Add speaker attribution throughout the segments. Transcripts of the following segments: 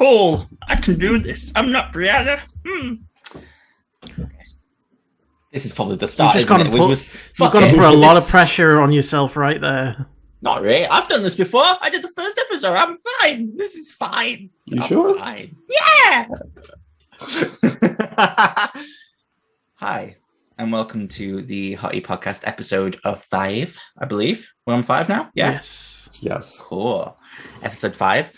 Speaker 1: cool. I can do this. I'm not Brianna. This is probably the start.
Speaker 2: You've got to put a lot of pressure on yourself right there.
Speaker 1: Not really. I've done this before. I did the first episode. I'm fine. This is fine.
Speaker 3: You sure?
Speaker 1: Fine. Yeah. Hi, and welcome to the HOTI podcast episode of 5, I believe. We're on 5 now? Yeah?
Speaker 3: Yes.
Speaker 1: Cool. Episode 5.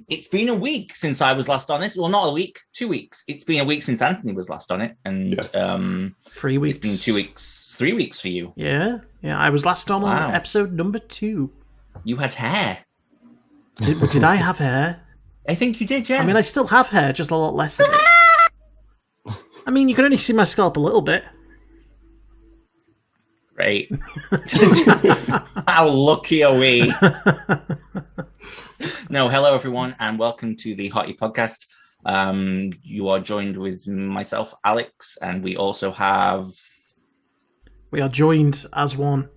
Speaker 1: It's been a week since I was last on this. Well, not a week, 2 weeks. It's been a week since Anthony was last on it. And
Speaker 3: Yes.
Speaker 1: 3 weeks. It's been 2 weeks, 3 weeks for you.
Speaker 2: Yeah. I was last on episode number 2.
Speaker 1: You had hair.
Speaker 2: Did I have hair?
Speaker 1: I think you did, yeah.
Speaker 2: I mean, I still have hair, just a lot less of it. I mean, you can only see my scalp a little bit.
Speaker 1: Great. How lucky are we? No, hello everyone, and welcome to the HOTI podcast. You are joined with myself, Alex, and we also have...
Speaker 2: We are joined as one.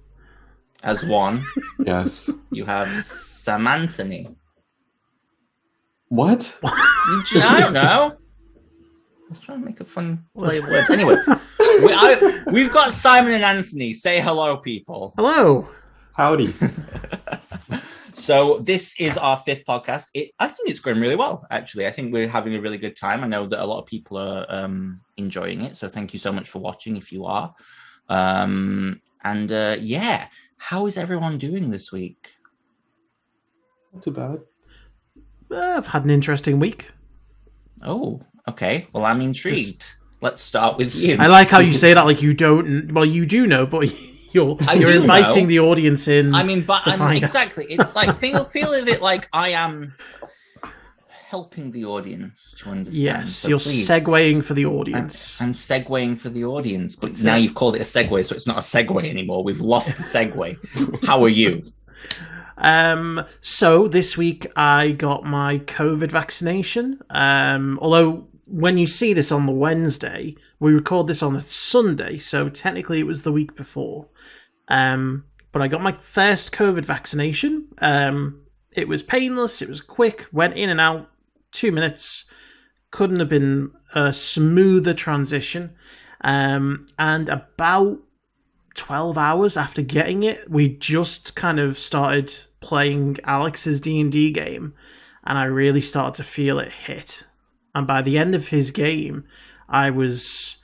Speaker 1: As one.
Speaker 3: Yes.
Speaker 1: You have Samanthony.
Speaker 3: What?
Speaker 1: I don't know. I was trying to make a fun play of words. Anyway, we've got Simon and Anthony. Say hello, people.
Speaker 2: Hello.
Speaker 3: Howdy.
Speaker 1: So this is our 5th podcast. I think it's going really well, actually. I think we're having a really good time. I know that a lot of people are enjoying it. So thank you so much for watching if you are. Yeah, how is everyone doing this week?
Speaker 3: Not too bad.
Speaker 2: I've had an interesting week.
Speaker 1: Oh, okay. Well, I'm intrigued. Let's start with you.
Speaker 2: I like how you say that like you don't... Well, you do know, but you're inviting the audience in.
Speaker 1: I mean, exactly. It's like, feel of it like I am helping the audience to understand.
Speaker 2: Yes,
Speaker 1: so
Speaker 2: you're
Speaker 1: please,
Speaker 2: segueing for the audience.
Speaker 1: I'm segueing for the audience, but now you've called it a segue, so it's not a segue anymore. We've lost the segue. How are you?
Speaker 2: So this week I got my COVID vaccination. Although when you see this on the Wednesday, we record this on a Sunday, so technically it was the week before. But I got my first COVID vaccination. It was painless, it was quick, went in and out, 2 minutes. Couldn't have been a smoother transition. And about 12 hours after getting it, we just kind of started playing Alex's D&D game, and I really started to feel it hit. And by the end of his game, I was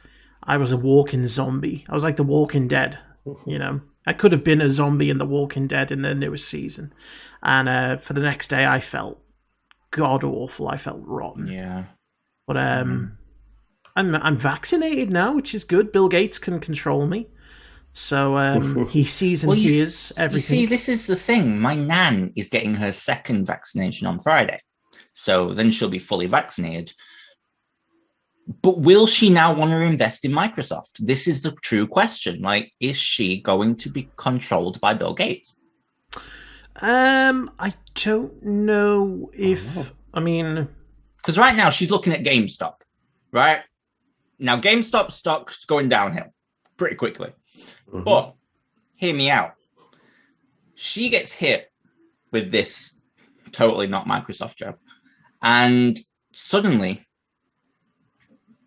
Speaker 2: a walking zombie. I was like the Walking Dead, you know. I could have been a zombie in the Walking Dead in the newest season. And for the next day, I felt god awful. I felt rotten.
Speaker 1: Yeah.
Speaker 2: But I'm vaccinated now, which is good. Bill Gates can control me. So he sees and hears everything.
Speaker 1: You see, this is the thing. My nan is getting her 2nd vaccination on Friday. So then she'll be fully vaccinated. But will she now want to invest in Microsoft? This is the true question. Like, is she going to be controlled by Bill Gates?
Speaker 2: I don't know if... I mean...
Speaker 1: Because right now she's looking at GameStop, right? Now, GameStop stock's going downhill pretty quickly. Mm-hmm. But hear me out. She gets hit with this totally not Microsoft job. And suddenly,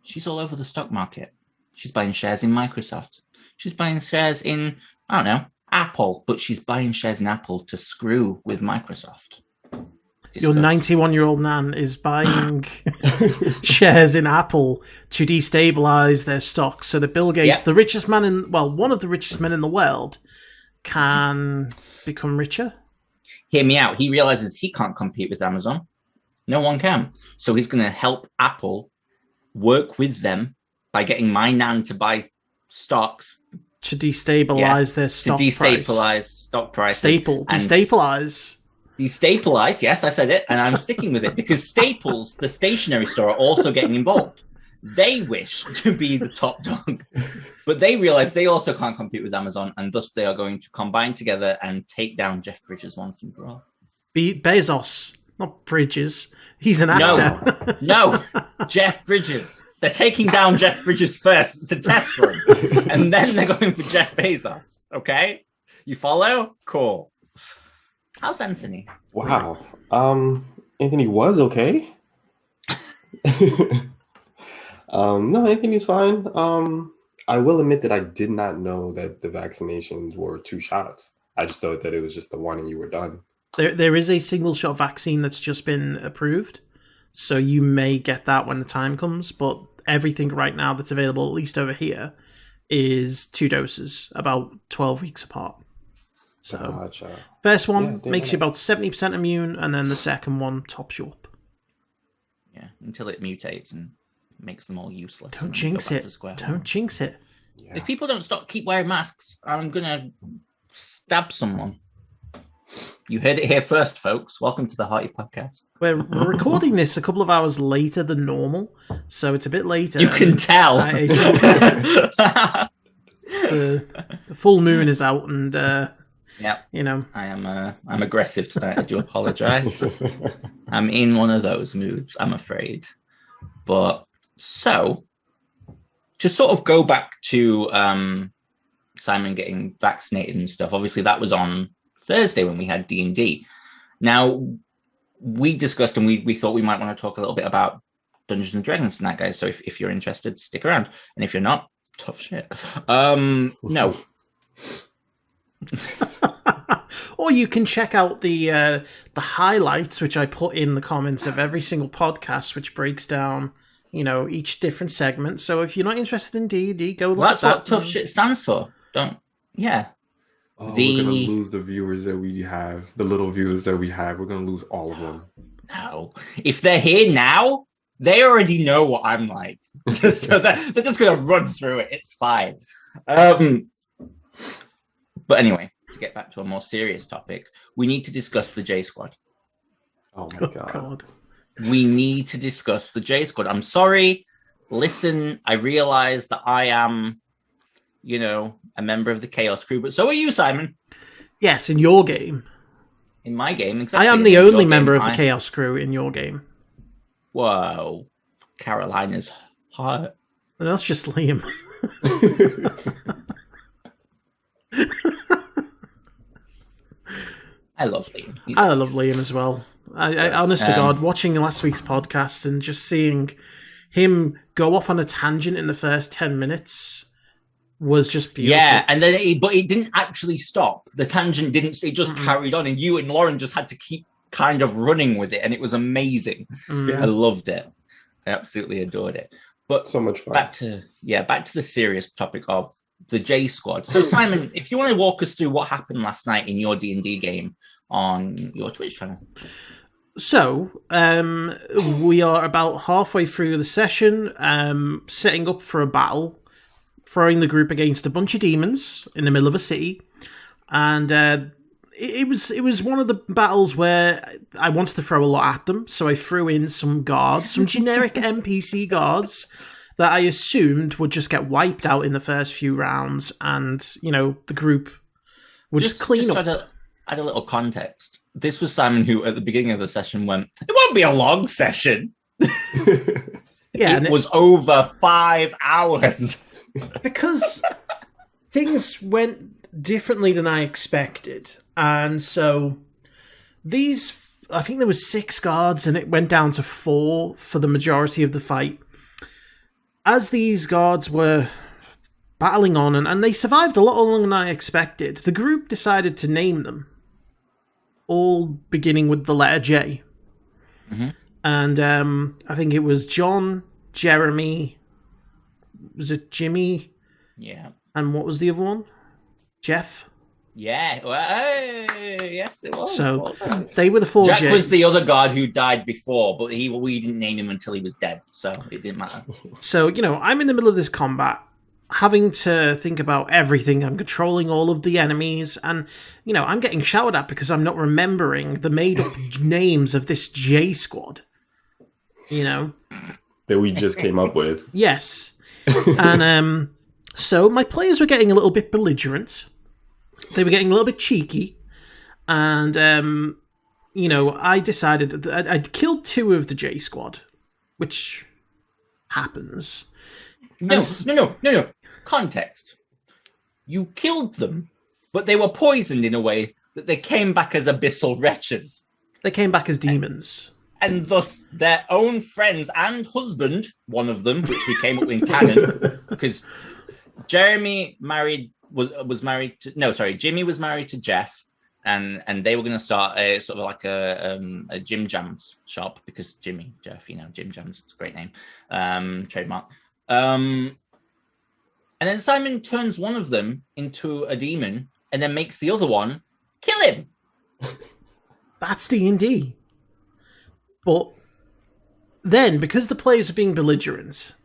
Speaker 1: she's all over the stock market. She's buying shares in Microsoft. She's buying shares in, I don't know, Apple. But she's buying shares in Apple to screw with Microsoft.
Speaker 2: Your 91-year-old nan is buying shares in Apple to destabilize their stocks so that Bill Gates, the richest man one of the richest men in the world, can become richer.
Speaker 1: Hear me out. He realizes he can't compete with Amazon. No one can. So he's going to help Apple work with them by getting my nan to buy stocks.
Speaker 2: To destabilize their stock price. To destabilize
Speaker 1: stock price.
Speaker 2: Destabilize.
Speaker 1: Destabilize, yes, I said it, and I'm sticking with it because Staples, the stationery store, are also getting involved. They wish to be the top dog, but they realize they also can't compete with Amazon, and thus they are going to combine together and take down Jeff Bridges once and for all.
Speaker 2: Bezos, not Bridges. He's an actor.
Speaker 1: No, Jeff Bridges. They're taking down Jeff Bridges first. It's a test run, and then they're going for Jeff Bezos. Okay, you follow? Cool. How's Anthony?
Speaker 3: Wow. Anthony was okay. No, Anthony's fine. I will admit that I did not know that the vaccinations were 2 shots. I just thought that it was just the one and you were done.
Speaker 2: There is a single shot vaccine that's just been approved, so you may get that when the time comes. But everything right now that's available, at least over here, is 2 doses, about 12 weeks apart. So
Speaker 3: Gotcha.
Speaker 2: first one
Speaker 3: Yeah,
Speaker 2: makes you about 70% immune, and then the second one tops you up.
Speaker 1: Yeah, until it mutates and makes them all useless.
Speaker 2: Don't
Speaker 1: and
Speaker 2: jinx
Speaker 1: go back
Speaker 2: it.
Speaker 1: to square
Speaker 2: Don't
Speaker 1: one.
Speaker 2: jinx it.
Speaker 3: Yeah.
Speaker 1: If people don't keep wearing masks, I'm gonna stab someone. You heard it here first, folks. Welcome to the HOTI podcast.
Speaker 2: We're recording this a couple of hours later than normal, so it's a bit later.
Speaker 1: You can tell.
Speaker 2: The full moon is out, and
Speaker 1: Yeah,
Speaker 2: you know,
Speaker 1: I'm aggressive tonight. I do apologize. I'm in one of those moods, I'm afraid. But so to sort of go back to Simon getting vaccinated and stuff. Obviously, that was on Thursday when we had D&D. Now, we discussed and we thought we might want to talk a little bit about Dungeons and Dragons tonight, guys. So if you're interested, stick around. And if you're not, tough shit. No.
Speaker 2: or you can check out the highlights, which I put in the comments of every single podcast, which breaks down, you know, each different segment. So if you're not interested in D&D, go look
Speaker 1: Well,
Speaker 2: at
Speaker 1: that's
Speaker 2: that.
Speaker 1: what tough shit stands for. Yeah.
Speaker 3: Oh, we're gonna lose the viewers that we have, the little viewers that we have. We're gonna lose all of them.
Speaker 1: No. If they're here now, they already know what I'm like. So they're just gonna run through it. It's fine. But anyway, to get back to a more serious topic, we need to discuss the J Squad.
Speaker 3: Oh my
Speaker 2: Oh,
Speaker 3: god.
Speaker 2: God.
Speaker 1: We need to discuss the J Squad. I'm sorry. Listen, I realize that I am, you know, a member of the Chaos Crew, but so are you, Simon.
Speaker 2: Yes, in your game.
Speaker 1: In my game, exactly.
Speaker 2: I am the
Speaker 1: In your
Speaker 2: only
Speaker 1: game,
Speaker 2: member of the Chaos Crew in your game.
Speaker 1: Whoa. Carolina's hot.
Speaker 2: And that's just Liam.
Speaker 1: I love Liam. He's
Speaker 2: I love
Speaker 1: nice.
Speaker 2: Liam as well. I honest to God, watching last week's podcast and just seeing him go off on a tangent in the first 10 minutes was just beautiful.
Speaker 1: Yeah, and then but it didn't actually stop. The tangent didn't. It just carried on, and you and Lauren just had to keep kind of running with it, and it was amazing. I loved it. I absolutely adored it. But
Speaker 3: So much fun.
Speaker 1: back to the serious topic of the J Squad. So Simon, if you want to walk us through what happened last night in your D&D game on your Twitch channel.
Speaker 2: So, we are about halfway through the session, setting up for a battle, throwing the group against a bunch of demons in the middle of a city, and it was one of the battles where I wanted to throw a lot at them, so I threw in some guards, some generic NPC guards that I assumed would just get wiped out in the first few rounds, and, you know, the group would just clean up.
Speaker 1: To add a little context. This was Simon who, at the beginning of the session, went, "It won't be a long session."
Speaker 2: Yeah,
Speaker 1: it was over 5 hours.
Speaker 2: Because things went differently than I expected. And so I think there was 6 guards and it went down to 4 for the majority of the fight. As these guards were battling on, and they survived a lot longer than I expected, the group decided to name them, all beginning with the letter J.
Speaker 1: Mm-hmm.
Speaker 2: And I think it was John, Jeremy, was it Jimmy?
Speaker 1: Yeah.
Speaker 2: And what was the other one? Jeff?
Speaker 1: Yeah. Well, hey, yes, it was.
Speaker 2: So
Speaker 1: Well done.
Speaker 2: they were the 4
Speaker 1: Jack
Speaker 2: Js.
Speaker 1: was the other guard who died before, but we didn't name him until he was dead, so it didn't matter.
Speaker 2: So, you know, I'm in the middle of this combat, having to think about everything. I'm controlling all of the enemies, and, you know, I'm getting shouted at because I'm not remembering the made-up names of this J Squad. You know?
Speaker 3: That we just came up with.
Speaker 2: Yes. And so my players were getting a little bit belligerent. They were getting a little bit cheeky. And, you know, I decided that I'd killed 2 of the J Squad, which happens.
Speaker 1: No. Context. You killed them, but they were poisoned in a way that they came back as abyssal wretches.
Speaker 2: They came back as demons.
Speaker 1: and thus their own friends and husband, one of them, which we came up with in canon, because Jeremy was married to Jimmy was married to Jeff, and they were going to start a sort of like a Jim Jams shop, because Jeff, Jim Jams, it's a great name, trademark. And then Simon turns one of them into a demon, and then makes the other one kill him.
Speaker 2: That's D&D. But then, because the players are being belligerent,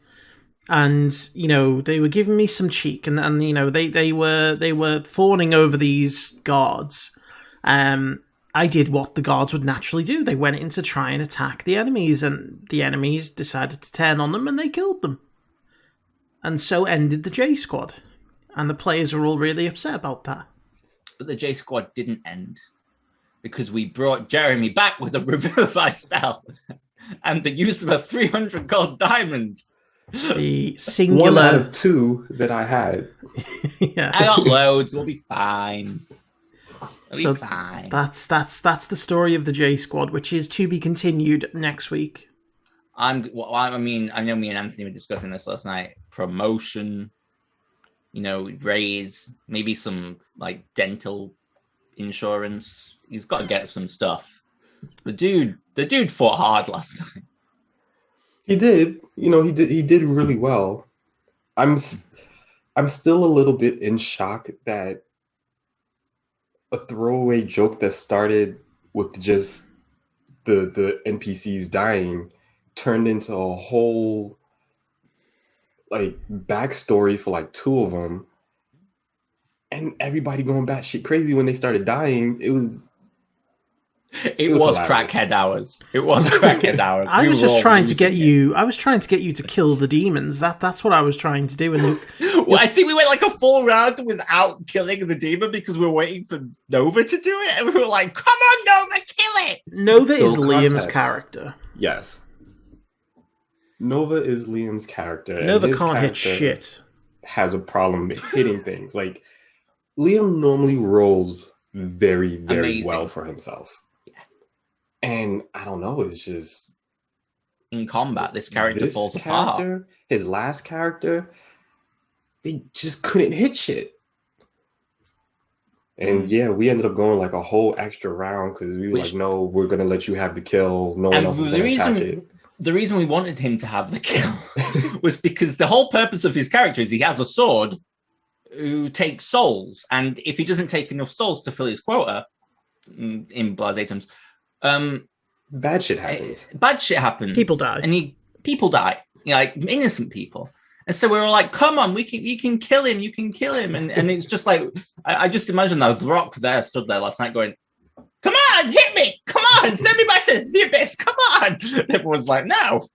Speaker 2: and they were giving me some cheek, and they were fawning over these guards. I did what the guards would naturally do. They went in to try and attack the enemies, and the enemies decided to turn on them, and they killed them. And so ended the J Squad, and the players were all really upset about that.
Speaker 1: But the J Squad didn't end, because we brought Jeremy back with a Revivify spell and the use of a 300 gold diamond.
Speaker 2: The singular...
Speaker 3: 1 out of 2 that I had.
Speaker 2: Yeah.
Speaker 1: I got loads. We'll be fine. We'll be fine.
Speaker 2: That's the story of the J Squad, which is to be continued next week.
Speaker 1: I know me and Anthony were discussing this last night. Promotion, raise, maybe some like dental insurance. He's got to get some stuff. The dude fought hard last night.
Speaker 3: He did. He did really well. I'm still a little bit in shock that a throwaway joke that started with just the NPCs dying turned into a whole like backstory for like 2 of them, and everybody going batshit crazy when they started dying. It was
Speaker 1: crackhead hours. It was crackhead hours.
Speaker 2: I was just trying to get you. I was trying to get you to kill the demons. That's what I was trying to do. And
Speaker 1: I think we went like a full round without killing the demon because we were waiting for Nova to do it, and we were like, "Come on, Nova, kill it!"
Speaker 2: Nova is Liam's character.
Speaker 3: Yes, Nova is Liam's character.
Speaker 2: Nova can't hit shit.
Speaker 3: Has a problem hitting things. Like Liam normally rolls very, very
Speaker 1: amazing
Speaker 3: well for himself. And I don't know, it's just
Speaker 1: in combat, this character falls apart.
Speaker 3: His last character, they just couldn't hit shit. And yeah, we ended up going like a whole extra round because we were like, no, we're gonna let you have the kill. No one else is gonna attack it.
Speaker 1: The reason we wanted him to have the kill was because the whole purpose of his character is he has a sword who takes souls, and if he doesn't take enough souls to fill his quota, in Blase terms,
Speaker 3: bad shit happens.
Speaker 1: People die. People die. Like innocent people. And so we were like, come on, you can kill him, And it's just like, I just imagine that The Rock stood there last night going, come on, hit me, come on, send me back to the abyss, come on. Everyone's like, no.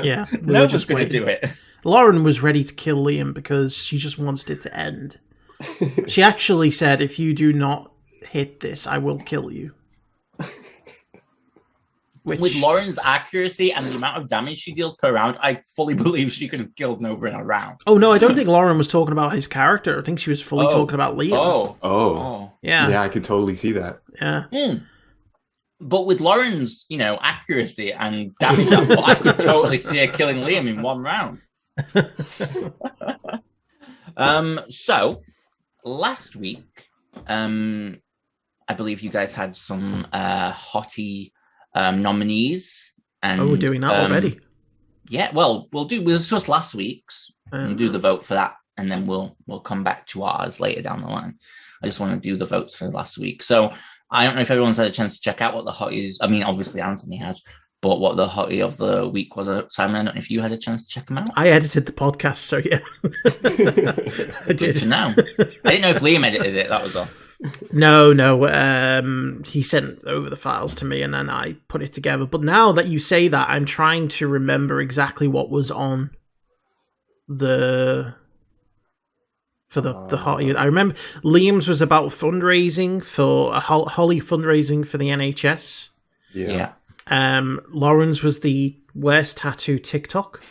Speaker 2: Yeah.
Speaker 1: No one's going to do it.
Speaker 2: Lauren was ready to kill Liam because she just wanted it to end. She actually said, if you do not hit this, I will kill you.
Speaker 1: With Lauren's accuracy and the amount of damage she deals per round, I fully believe she could have killed Nova in a round.
Speaker 2: Oh, no, I don't think Lauren was talking about his character. I think she was fully talking about Liam.
Speaker 3: Oh.
Speaker 2: Yeah.
Speaker 3: Yeah, I could totally see that.
Speaker 2: Yeah.
Speaker 1: But with Lauren's, accuracy and damage, I could totally see her killing Liam in 1 round. So, last week, I believe you guys had some HOTI nominees, and
Speaker 2: we're doing that already.
Speaker 1: Yeah, well, we'll discuss last week's and do the vote for that, and then we'll come back to ours later down the line. I just want to do the votes for last week. So I don't know if everyone's had a chance to check out what the HOTI is. I mean, obviously Anthony has, but what the HOTI of the week was. Simon, I don't know if you had a chance to check them out.
Speaker 2: I edited the podcast, so yeah. I did.
Speaker 1: Good to know. I didn't know if Liam edited it, that was all.
Speaker 2: No. He sent over the files to me and then I put it together. But now that you say that, I'm trying to remember exactly what was on the HOTI. I remember Liam's was about fundraising for Holly fundraising for the NHS.
Speaker 3: Yeah.
Speaker 2: Lauren's was the worst tattoo TikTok.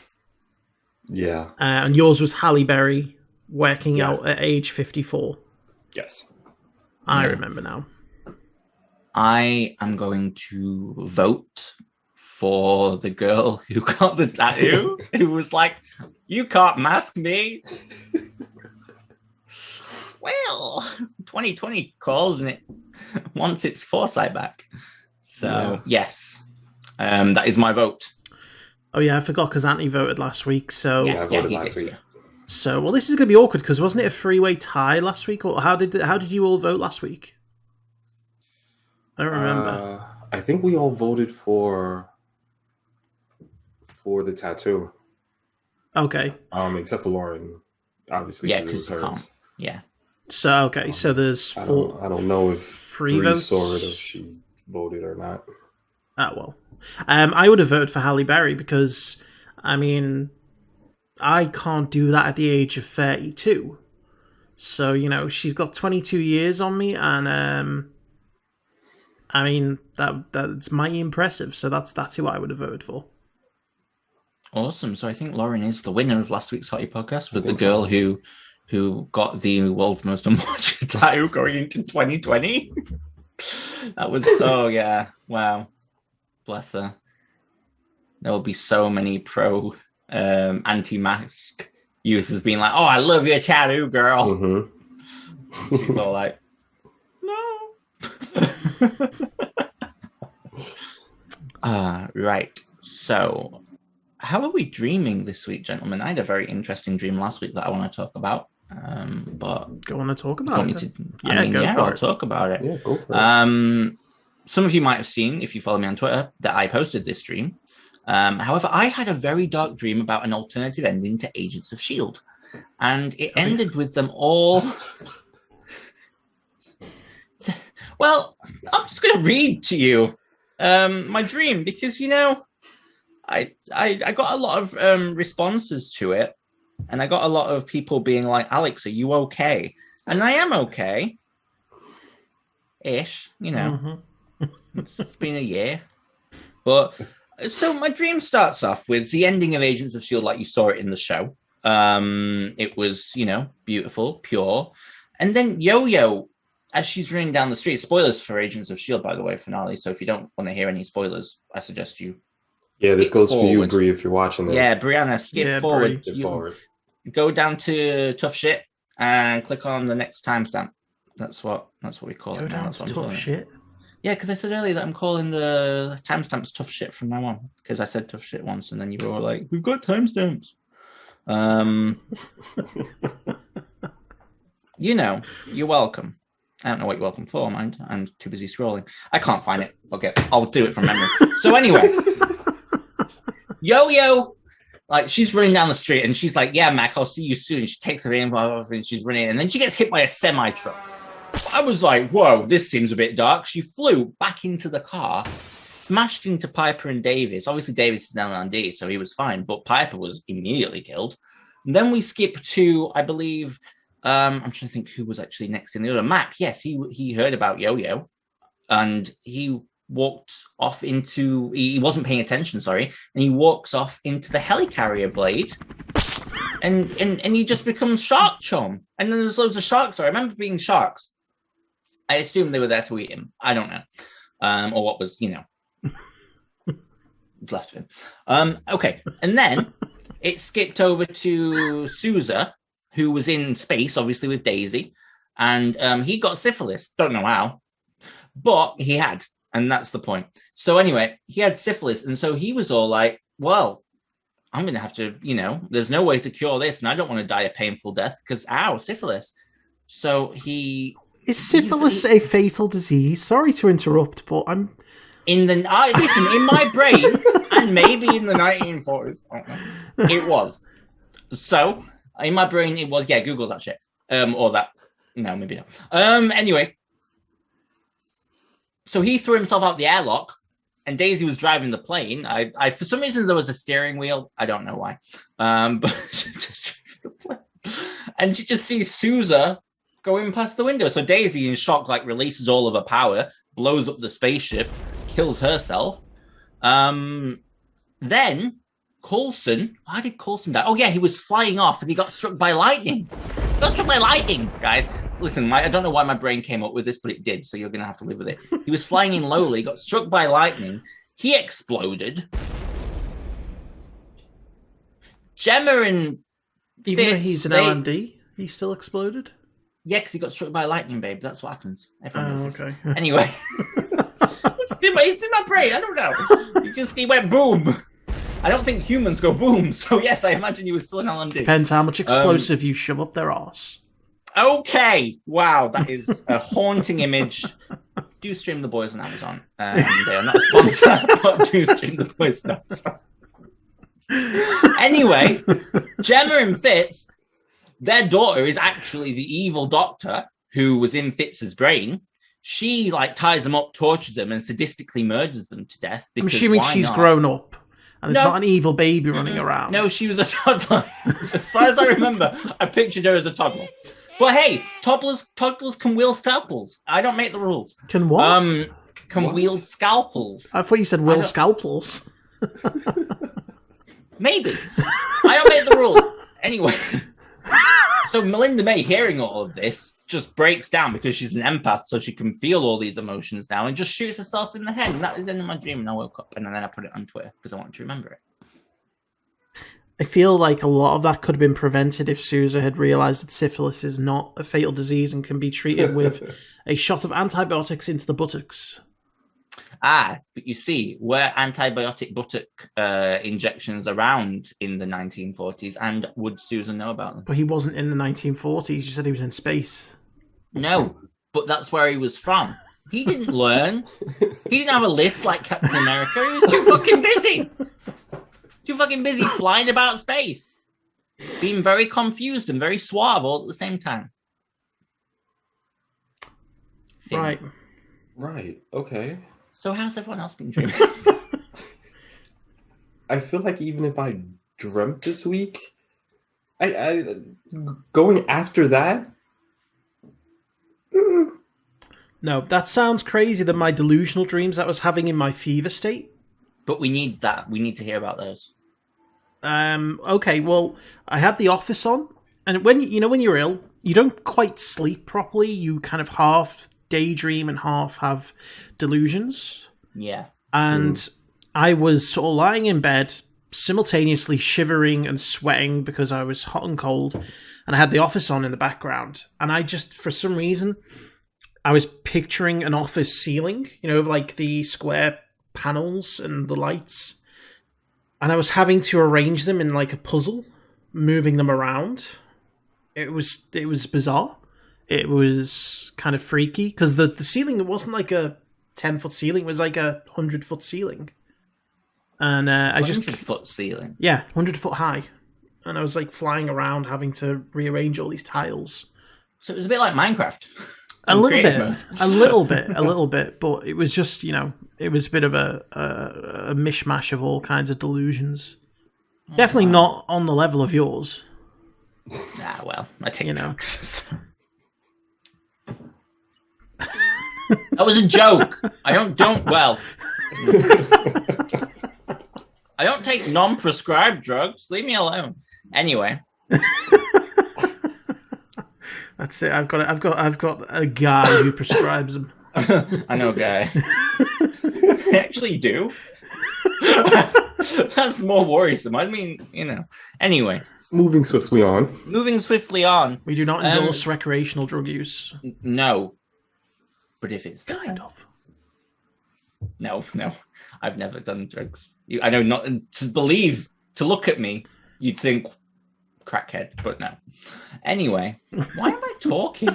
Speaker 3: Yeah.
Speaker 2: And yours was Halle Berry working out at age 54.
Speaker 3: Yes.
Speaker 2: I remember now.
Speaker 1: I am going to vote for the girl who got the tattoo, who was like, "You can't mask me." Well, 2020 called, and it wants its foresight back. So yes, that is my vote.
Speaker 2: Oh yeah, I forgot because Anthony voted last week. So
Speaker 3: I voted last week.
Speaker 1: Yeah.
Speaker 2: So well, this is going to be awkward because wasn't it a three-way tie last week? Or how did you all vote last week? I don't remember.
Speaker 3: I think we all voted for the tattoo.
Speaker 2: Okay.
Speaker 3: Except for Lauren, obviously.
Speaker 1: Yeah,
Speaker 3: because it was hers.
Speaker 1: Yeah.
Speaker 2: So okay, so there's four.
Speaker 3: I don't know if
Speaker 2: three votes.
Speaker 3: saw it or she voted or not.
Speaker 2: Ah well, I would have voted for Halle Berry because I mean, I can't do that at the age of 32. So she's got 22 years on me, and I mean that's mighty impressive. So that's who I would have voted for.
Speaker 1: Awesome. So I think Lauren is the winner of last week's HOTI podcast with the girl who got the world's most unwatched tattoo going into 2020. That was, oh yeah, wow. Bless her. There will be so many pro anti-mask users being like, "Oh, I love your tattoo, girl." Mm-hmm. She's all like, "No." Right. So how are we dreaming this week, gentlemen? I had a very interesting dream last week that I want to talk about. But
Speaker 2: go on to talk about it.
Speaker 1: I'll talk about it.
Speaker 3: Yeah, go for it.
Speaker 1: Some of you might have seen, if you follow me on Twitter, that I posted this dream. However, I had a very dark dream about an alternative ending to Agents of S.H.I.E.L.D. And it ended with them all... Well, I'm just going to read to you my dream because, I got a lot of responses to it. And I got a lot of people being like, "Alex, are you okay?" And I am okay. Ish,
Speaker 2: Mm-hmm.
Speaker 1: It's been a year. But so my dream starts off with the ending of Agents of S.H.I.E.L.D. like you saw it in the show. It was, beautiful, pure. And then Yo-Yo, as she's running down the street, spoilers for Agents of S.H.I.E.L.D., by the way, finale. So if you don't want to hear any spoilers, I suggest you
Speaker 3: this goes for you, Bree, if you're watching this.
Speaker 1: Yeah, Brianna, skip forward.
Speaker 3: Skip forward.
Speaker 1: Go down to Tough Shit and click on the next timestamp. That's what we call it now.
Speaker 2: Down to Tough Shit.
Speaker 1: Yeah, because I said earlier that I'm calling the timestamps Tough Shit from now on because I said Tough Shit once and then you were all like, "We've got timestamps." You're welcome. I don't know what you're welcome for, mind. I'm too busy scrolling. I can't find it. Okay, I'll do it from memory. So anyway, Yo-Yo. Like, she's running down the street and she's like, "Yeah, Mac, I'll see you soon." She takes her in and she's running. And then she gets hit by a semi-truck. I was like, whoa, this seems a bit dark. She flew back into the car, smashed into Piper and Davis. Obviously, Davis is now on D, so he was fine. But Piper was immediately killed. And then we skip to, I believe, I'm trying to think who was actually next in the order. Mac, yes, he heard about Yo-Yo. And he walked off into, he wasn't paying attention, sorry, and he walks off into the helicarrier blade, and he just becomes shark chum. And then there's loads of sharks. I remember being sharks. I assume they were there to eat him. I don't know, or what was left of him. Okay, and then it skipped over to Sousa, who was in space, obviously with Daisy, and he got syphilis. Don't know how, but he had. And that's the point. So anyway, he had syphilis. And so he was all like, "Well, I'm going to have to, there's no way to cure this. And I don't want to die a painful death because, syphilis." So
Speaker 2: Is syphilis a fatal disease? Sorry to interrupt, but I'm...
Speaker 1: listen, in my brain, and maybe in the 1940s, it was. So, in my brain, it was, Google that shit. Or that. No, maybe not. Anyway. So he threw himself out the airlock, and Daisy was driving the plane. I for some reason there was a steering wheel. I don't know why. But she just drove the plane, and she just sees Sousa going past the window. So Daisy, in shock, releases all of her power, blows up the spaceship, kills herself. Then Coulson. Why did Coulson die? Oh yeah, he was flying off, and he got struck by lightning. Guys. Listen, I don't know why my brain came up with this, but it did, so you're going to have to live with it. He was flying in lowly, got struck by lightning. He exploded. Gemma and
Speaker 2: Even though
Speaker 1: Fitz,
Speaker 2: he's an LMD, he still exploded?
Speaker 1: Yeah, because he got struck by lightning, babe. That's what happens. Everyone knows this.
Speaker 2: Okay.
Speaker 1: Anyway. It's in my brain. I don't know. He went boom. I don't think humans go boom. So yes, I imagine you were still in LMD.
Speaker 2: Depends how much explosive you shove up their arse.
Speaker 1: Okay. Wow, that is a haunting image. Do stream The Boys on Amazon. They are not a sponsor, but do stream The Boys on Amazon. Anyway, Gemma and Fitz, their daughter is actually the evil doctor who was in Fitz's brain. She ties them up, tortures them, and sadistically murders them to death.
Speaker 2: I'm assuming she's grown up, and it's not an evil baby running around.
Speaker 1: No, she was a toddler. As far as I remember, I pictured her as a toddler. But hey, toddlers can wield scalpels. I don't make the rules.
Speaker 2: Can what?
Speaker 1: Wield scalpels.
Speaker 2: I thought you said wield scalpels.
Speaker 1: Maybe. I don't make the rules. Anyway. So Melinda May, hearing all of this, just breaks down because she's an empath, so she can feel all these emotions now, and just shoots herself in the head. And that was the end of my dream, and I woke up, and then I put it on Twitter because I wanted to remember it.
Speaker 2: I feel like a lot of that could have been prevented if Sousa had realised that syphilis is not a fatal disease and can be treated with a shot of antibiotics into the buttocks.
Speaker 1: But you see, were antibiotic buttock injections around in the 1940s, and would Susan know about them?
Speaker 2: But he wasn't in the 1940s. You said he was in space.
Speaker 1: No, but that's where he was from. He didn't learn. He didn't have a list like Captain America. He was too fucking busy. Too fucking busy flying about space. Being very confused and very suave all at the same time.
Speaker 2: Right.
Speaker 3: Right. Okay.
Speaker 1: So how's everyone else been dreaming?
Speaker 3: I feel like even if I dreamt this week, I going after that.
Speaker 2: No, that sounds crazier than my delusional dreams I was having in my fever state.
Speaker 1: But we need that. We need to hear about those.
Speaker 2: Okay, well, I had The Office on, and when you're ill, you don't quite sleep properly. You kind of half daydream and half have delusions.
Speaker 1: Yeah.
Speaker 2: And I was sort of lying in bed, simultaneously shivering and sweating because I was hot and cold, and I had The Office on in the background. And I just, for some reason, I was picturing an office ceiling, like the square panels and the lights. And I was having to arrange them in like a puzzle, moving them around. It was bizarre. It was kind of freaky because the ceiling, it wasn't like a 10-foot ceiling, it was like a 100-foot ceiling. And I just
Speaker 1: 100-foot ceiling.
Speaker 2: Yeah, 100-foot high. And I was like flying around having to rearrange all these tiles.
Speaker 1: So it was a bit like Minecraft.
Speaker 2: A little bit, but it was just, it was a bit of a mishmash of all kinds of delusions. Definitely not on the level of yours.
Speaker 1: Well, I take drugs. That was a joke. I don't take non-prescribed drugs. Leave me alone. Anyway.
Speaker 2: That's it. I've got a guy who prescribes them.
Speaker 1: I know a guy. I actually do. That's more worrisome. I mean, Anyway.
Speaker 3: Moving swiftly on.
Speaker 2: We do not endorse recreational drug use.
Speaker 1: No. But if it's
Speaker 2: kind of.
Speaker 1: No. I've never done drugs. I know not to look at me, you'd think crackhead, but no. Anyway, why am I talking?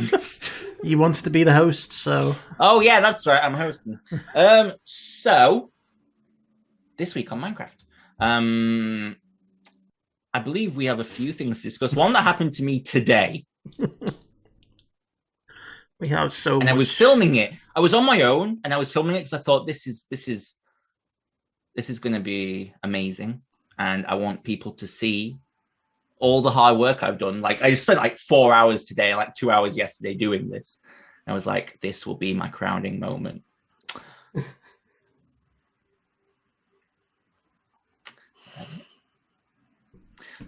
Speaker 2: You wanted to be the host, so.
Speaker 1: Oh yeah, that's right. I'm hosting. So this week on Minecraft, I believe we have a few things to discuss. One that happened to me today.
Speaker 2: We have so.
Speaker 1: And I was filming it. I was on my own, and I was filming it because I thought this is going to be amazing, and I want people to see all the hard work I've done. Like I spent 4 hours today, and 2 hours yesterday doing this. And I was like, this will be my crowning moment.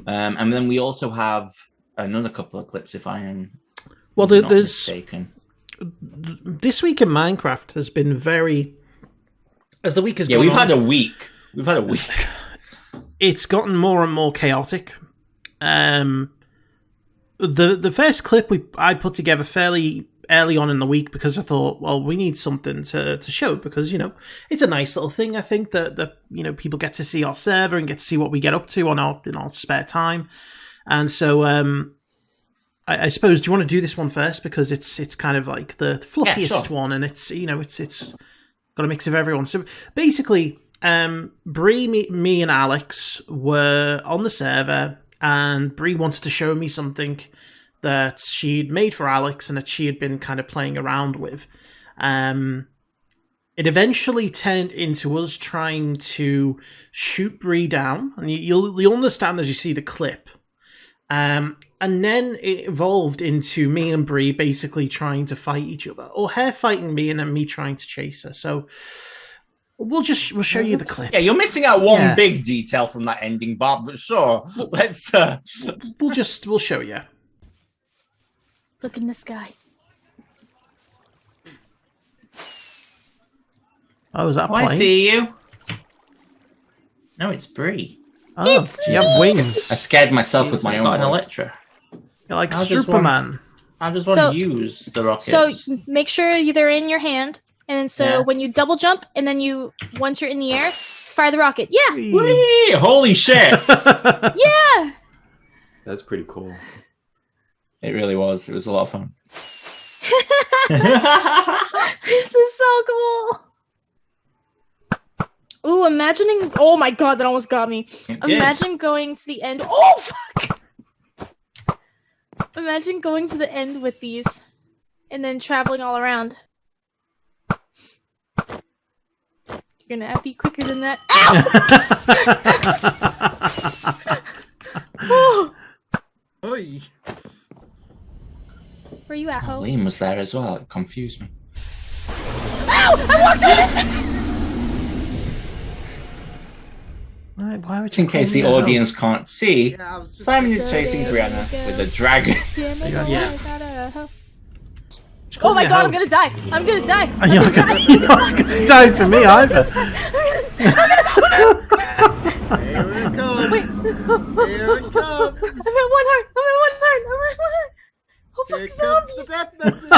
Speaker 1: And then we also have another couple of clips, if I am not mistaken.
Speaker 2: This week in Minecraft has been very As the week has
Speaker 1: Yeah,
Speaker 2: gone
Speaker 1: we've
Speaker 2: on,
Speaker 1: had a week.
Speaker 2: it's gotten more and more chaotic. The first clip I put together fairly early on in the week because I thought, well, we need something to show because, it's a nice little thing. I think that people get to see our server and get to see what we get up to in our spare time. And so I suppose, do you want to do this one first because it's kind of like the fluffiest one, and it's got a mix of everyone. So basically, Bree, me and Alex were on the server, and Bree wanted to show me something that she'd made for Alex and that she had been kind of playing around with. It eventually turned into us trying to shoot Bree down, and you'll understand as you see the clip. And then it evolved into me and Bree basically trying to fight each other, or her fighting me and then me trying to chase her. So we'll show you the clip.
Speaker 1: Yeah, you're missing out one big detail from that ending, Bob. But sure, let's.
Speaker 2: We'll show you.
Speaker 4: Look in the sky.
Speaker 2: Oh, is that a plane?
Speaker 1: I see you. No, it's Bree.
Speaker 2: Oh, you have wings.
Speaker 1: I scared myself with my own
Speaker 5: got an
Speaker 1: voice.
Speaker 5: Electra.
Speaker 2: You're like Superman.
Speaker 5: I just want to use the rockets.
Speaker 4: So make sure they're in your hand, and so when you double jump, and then once you're in the air, fire the rocket. Yeah.
Speaker 1: Whee! Holy shit!
Speaker 4: Yeah.
Speaker 3: That's pretty cool.
Speaker 1: It really was. It was a lot of fun.
Speaker 4: This is so cool. Ooh, imagining. Oh my god, that almost got me. Imagine going to the end. Oh, fuck. Imagine going to the end with these and then traveling all around. You're gonna have to be quicker than that. Ow!
Speaker 5: Oi.
Speaker 4: Where you at, Ho?
Speaker 1: Liam was there as well. It confused me.
Speaker 4: Ow! I walked right into it!
Speaker 2: Why would
Speaker 1: Just in case the audience can't see,
Speaker 5: Yeah, I was just...
Speaker 1: Simon is chasing Brianna with a dragon.
Speaker 4: Oh my god, I'm gonna die! I'm gonna die!
Speaker 2: You're not gonna die to me either.
Speaker 5: Here it comes!
Speaker 4: Wait.
Speaker 5: Here it comes!
Speaker 4: I'm at one heart! Oh fuck,
Speaker 5: Here comes
Speaker 4: zombies!
Speaker 5: the death message!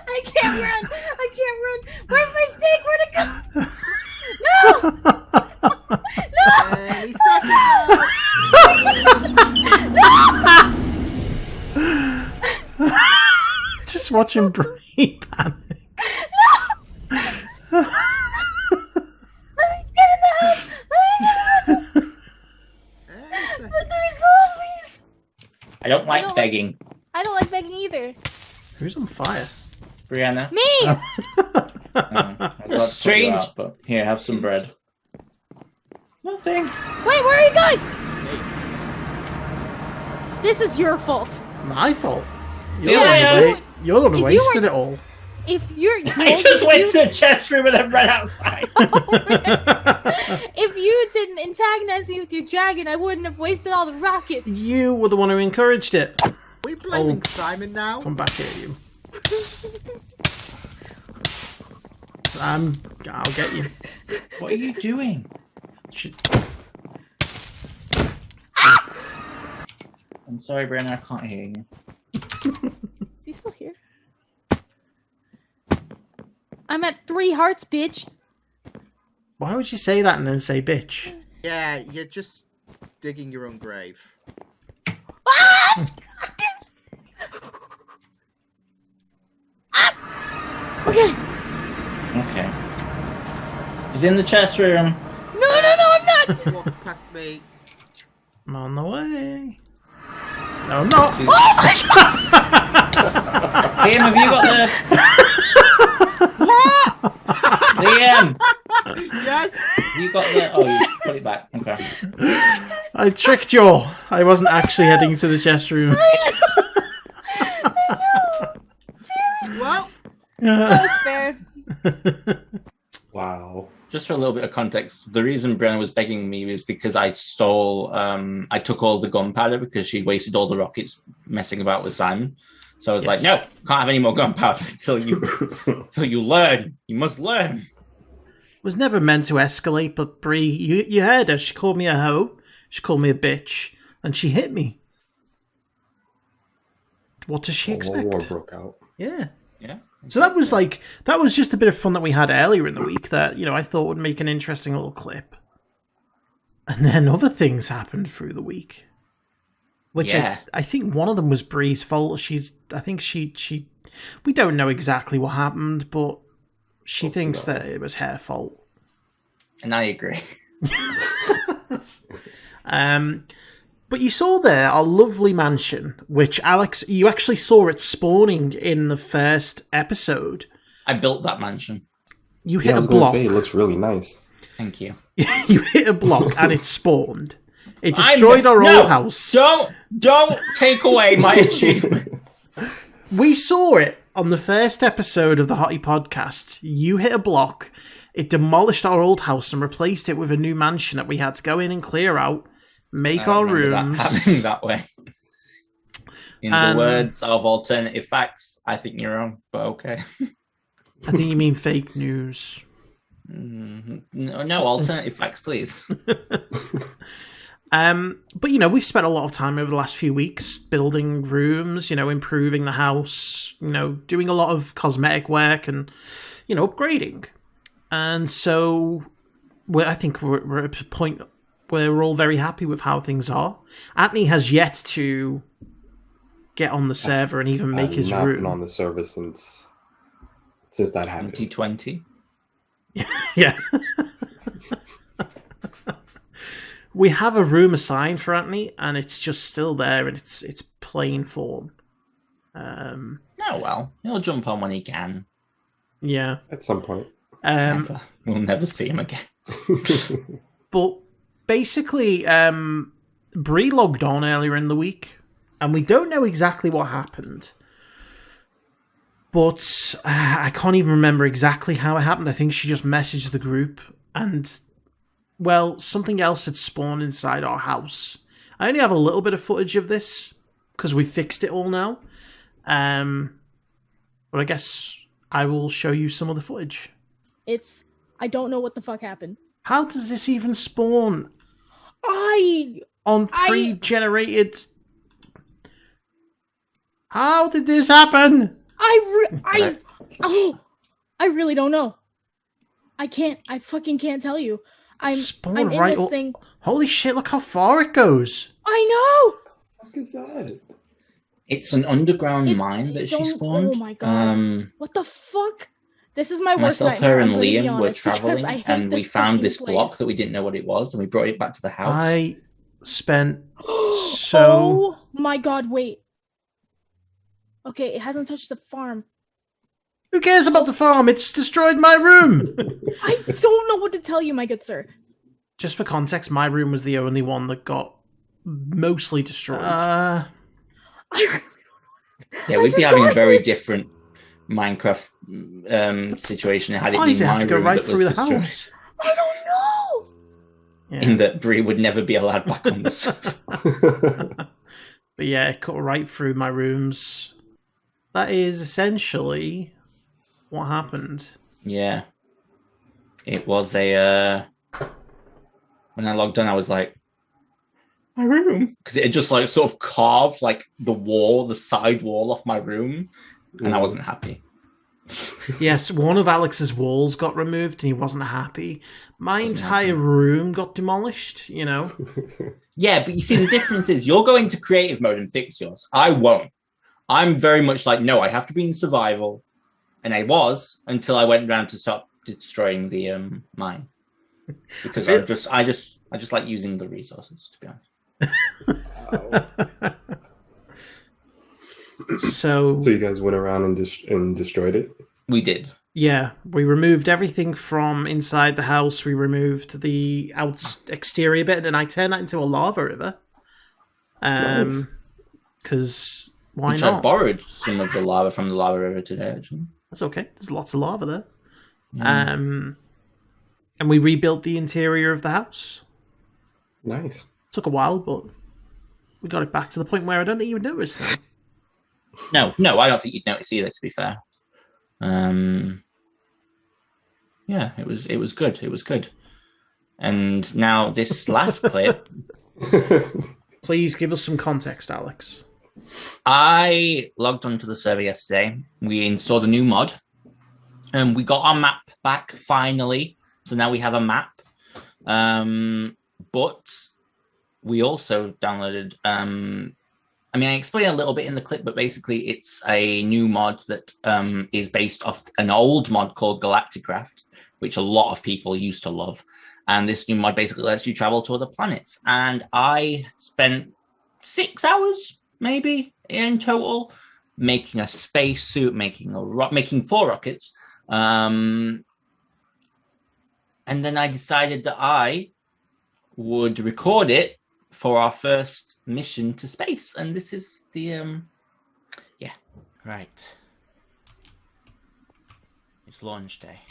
Speaker 4: I can't run! Where's my steak? Where'd it go? No!
Speaker 5: And he says it now!
Speaker 2: Just watching Bree panic.
Speaker 4: Get in the house! But there's zombies!
Speaker 1: I don't like begging.
Speaker 4: I don't like begging either.
Speaker 2: Who's on fire?
Speaker 1: Brianna.
Speaker 4: Me!
Speaker 1: That's strange. Out, but here, have some bread. Nothing.
Speaker 4: Wait, where are you going? This is your fault.
Speaker 2: My fault.
Speaker 1: Yeah.
Speaker 2: You're the one who wasted it all.
Speaker 4: If you're...
Speaker 1: I just went to the chest room and then ran outside.
Speaker 4: If you didn't antagonize me with your dragon, I wouldn't have wasted all the rockets.
Speaker 2: You were the one who encouraged it.
Speaker 5: We blaming Simon now?
Speaker 2: Come back here, you. I'll get you.
Speaker 1: What are you doing? I'm sorry, Brianna, I can't hear you.
Speaker 4: Is he still here? I'm at 3 hearts, bitch.
Speaker 2: Why would you say that and then say bitch?
Speaker 5: Yeah, you're just digging your own grave.
Speaker 4: Ah! Okay.
Speaker 1: Okay. He's in the chest room.
Speaker 4: No, I'm not.
Speaker 5: Walk past me.
Speaker 2: I'm on the way. No, I'm not.
Speaker 4: Oh my god!
Speaker 1: Liam, have you got the... Liam!
Speaker 5: Yes!
Speaker 1: You got the... Oh, you put it back. Okay.
Speaker 2: I tricked you. I wasn't actually heading to the chest room.
Speaker 5: Well,
Speaker 4: That was fair.
Speaker 3: Wow.
Speaker 1: Just for a little bit of context, the reason Brianna was begging me was because I stole... I took all the gunpowder because she wasted all the rockets messing about with Simon. So I was like, no, can't have any more gunpowder until you learn. You must learn.
Speaker 2: It was never meant to escalate, but Bree, you heard her. She called me a hoe. She called me a bitch, and she hit me. What does she expect?
Speaker 3: War broke out.
Speaker 2: Yeah.
Speaker 1: Yeah.
Speaker 2: So that was just a bit of fun that we had earlier in the week that, I thought would make an interesting little clip. And then other things happened through the week. Which I think one of them was Bree's fault. I think she we don't know exactly what happened, but she thinks that it was her fault.
Speaker 1: And I agree.
Speaker 2: But you saw there our lovely mansion, which, Alex, you actually saw it spawning in the first episode.
Speaker 1: I built that mansion.
Speaker 2: You hit a block.
Speaker 3: I was going to say, it looks really nice.
Speaker 1: Thank you.
Speaker 2: You hit a block and it spawned. It destroyed our old house.
Speaker 1: Don't take away my achievements.
Speaker 2: We saw it on the first episode of the HOTI podcast. You hit a block. It demolished our old house and replaced it with a new mansion that we had to go in and clear out, make our rooms.
Speaker 1: That happening that way. In the words of alternative facts, I think you're wrong, but okay.
Speaker 2: I think you mean fake news.
Speaker 1: No, alternative facts, please.
Speaker 2: But we've spent a lot of time over the last few weeks building rooms, improving the house, doing a lot of cosmetic work and, upgrading. And so I think we're at a point where we're all very happy with how things are. Anthony has yet to get on the server and even make his room.
Speaker 3: I've not been on the server since that happened.
Speaker 1: 2020.
Speaker 2: Yeah. We have a room assigned for Anthony, and it's just still there, and it's plain form.
Speaker 1: Oh well, he'll jump on when he can.
Speaker 2: Yeah,
Speaker 3: at some point.
Speaker 1: Never. We'll never see him again.
Speaker 2: But basically, Bree logged on earlier in the week, and we don't know exactly what happened. But I can't even remember exactly how it happened. I think she just messaged the group, and something else had spawned inside our house. I only have a little bit of footage of this because we fixed it all now. But I guess I will show you some of the footage.
Speaker 4: I don't know what the fuck happened.
Speaker 2: How does this even spawn? On pre-generated... How did this happen?
Speaker 4: I really don't know. I fucking can't tell you. I'm in this thing.
Speaker 2: Holy shit, look how far it goes.
Speaker 4: I know!
Speaker 3: What the fuck is that?
Speaker 1: It's an underground mine that she spawned.
Speaker 4: Oh my god. What the fuck? This is my worst
Speaker 1: Myself,
Speaker 4: nightmare.
Speaker 1: her, and Liam were traveling, and we found this
Speaker 4: place.
Speaker 1: block that we didn't know what it was, and we brought it back to the house.
Speaker 2: I spent
Speaker 4: Oh my god, wait. Okay, it hasn't touched the farm.
Speaker 2: Who cares about the farm? It's destroyed my room.
Speaker 4: I don't know what to tell you, my good sir.
Speaker 2: Just for context, my room was the only one that got mostly destroyed.
Speaker 4: I really don't know.
Speaker 1: Yeah, we'd be having a very different Minecraft situation had it
Speaker 2: Why
Speaker 1: been
Speaker 2: does it have
Speaker 1: my
Speaker 2: to go
Speaker 1: room
Speaker 2: right
Speaker 1: that
Speaker 2: through
Speaker 1: was
Speaker 2: the
Speaker 1: destroyed.
Speaker 2: house?
Speaker 4: I don't know.
Speaker 2: Yeah.
Speaker 1: In that Bree would never be allowed back on the server.
Speaker 2: But yeah, it cut right through my rooms. That is essentially what happened.
Speaker 1: Yeah. It was a... When I logged on, I was like, my room? Because it had just like sort of carved like the side wall off my room. And I wasn't happy.
Speaker 2: Yes, one of Alex's walls got removed and he wasn't happy. My entire room got demolished,
Speaker 1: Yeah, but you see, the difference is you're going to creative mode and fix yours. I won't. I'm very much like, no, I have to be in survival. And I was until I went around to stop destroying the mine. Because I just like using the resources, to be honest.
Speaker 2: So
Speaker 3: you guys went around and destroyed it?
Speaker 1: We did.
Speaker 2: Yeah, we removed everything from inside the house. We removed the exterior bit, and I turned that into a lava river. Because why
Speaker 1: Which
Speaker 2: not?
Speaker 1: I borrowed some of the lava from the lava river today, actually.
Speaker 2: That's okay. There's lots of lava there. And we rebuilt the interior of the house.
Speaker 3: Nice.
Speaker 2: Took a while, but we got it back to the point where I don't think you would notice now.
Speaker 1: No, I don't think you'd notice either. To be fair, yeah, it was good. It was good. And now this last clip,
Speaker 2: Please give us some context, Alex.
Speaker 1: I logged onto the server yesterday. We installed a new mod, and we got our map back finally. So now we have a map. But we also downloaded. I mean, I explained a little bit in the clip, but basically, it's a new mod that is based off an old mod called Galacticraft, which a lot of people used to love. And this new mod basically lets you travel to other planets. And I spent 6 hours, maybe, in total, making a spacesuit, making 4 rockets. And then I decided that I would record it for our first mission to space. And this is the, yeah. Right. It's launch day.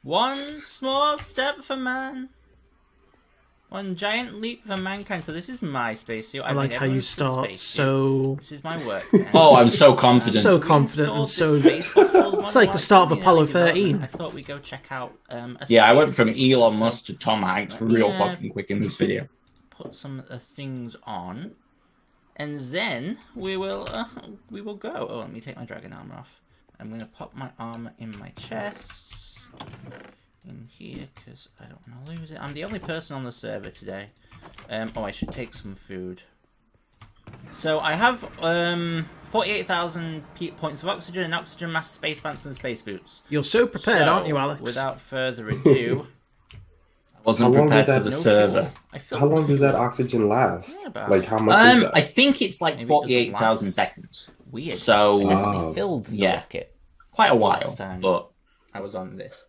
Speaker 1: One small step for man, one giant leap for mankind. So this is my spacesuit.
Speaker 2: I like how you start so...
Speaker 1: This is my work. Oh, I'm so confident.
Speaker 2: So confident and so... It's like the start of Apollo 13.
Speaker 1: I thought we'd go check out... yeah, I went from Elon Musk to Tom Hanks real fucking quick in this video. Put some things on, and then we will go. Oh, let me take my dragon armor off. I'm going to pop my armor in my chest. In here, because I don't want to lose it. I'm the only person on the server today. Oh, I should take some food. So I have 48,000 points of oxygen and oxygen mask, space pants, and space boots.
Speaker 2: You're so prepared, aren't you, Alex?
Speaker 1: Without further ado, I wasn't prepared for the server.
Speaker 3: How long does that oxygen last?
Speaker 1: Yeah,
Speaker 3: like how much is that?
Speaker 1: I think it's like 48,000 seconds.
Speaker 2: Weird.
Speaker 1: So
Speaker 2: I definitely filled the rocket.
Speaker 1: Quite a while, but I was on this.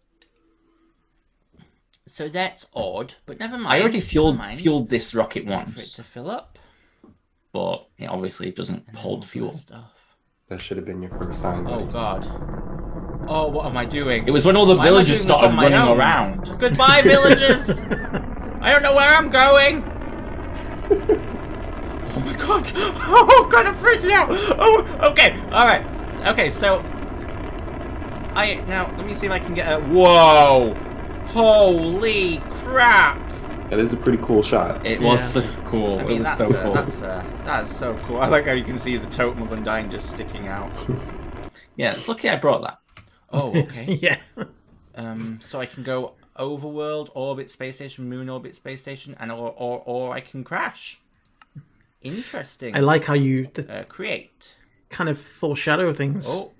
Speaker 1: So that's odd, but never mind. I already fueled this rocket once. For it to fill up. But it obviously doesn't hold fuel.
Speaker 3: That should have been your first sign.
Speaker 1: Oh, God. Oh, what am I doing? It was when all the villagers started running around. Goodbye, villagers! I don't know where I'm going! Oh, my God! Oh, God, I'm freaking out! Oh, okay, alright. Okay, so... Now, let me see if I can get a... Whoa! Holy crap!
Speaker 3: That is a pretty cool shot.
Speaker 1: It was so cool. I mean, it was so cool. That's so cool. I like how you can see the totem of Undying just sticking out. Yeah, it's lucky I brought that. Oh, okay.
Speaker 2: Yeah.
Speaker 1: So I can go overworld, orbit, space station, moon, orbit, space station, and or I can crash. Interesting.
Speaker 2: I like how you
Speaker 1: create.
Speaker 2: Kind of foreshadow things.
Speaker 1: Oh,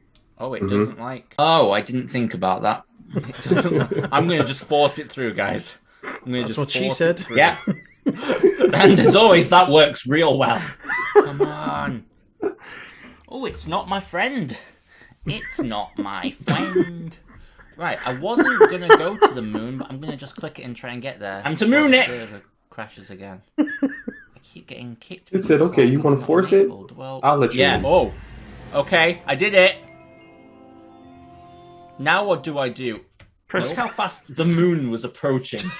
Speaker 1: it doesn't like. Oh, I didn't think about that. It doesn't. I'm gonna just force it through, guys.
Speaker 2: That's what she said.
Speaker 1: Yeah. And as always, that works real well. Come on. Oh, it's not my friend. It's not my friend. Right, I wasn't gonna go to the moon, but I'm gonna just click it and try and get there. I'm to moon it. Server crashes again. I keep getting kicked.
Speaker 3: It said, "Okay, you want to force it?
Speaker 1: Well,
Speaker 3: I'll let you."
Speaker 1: Yeah. Oh. Okay, I did it. Now what do I do? Look how fast the moon was approaching.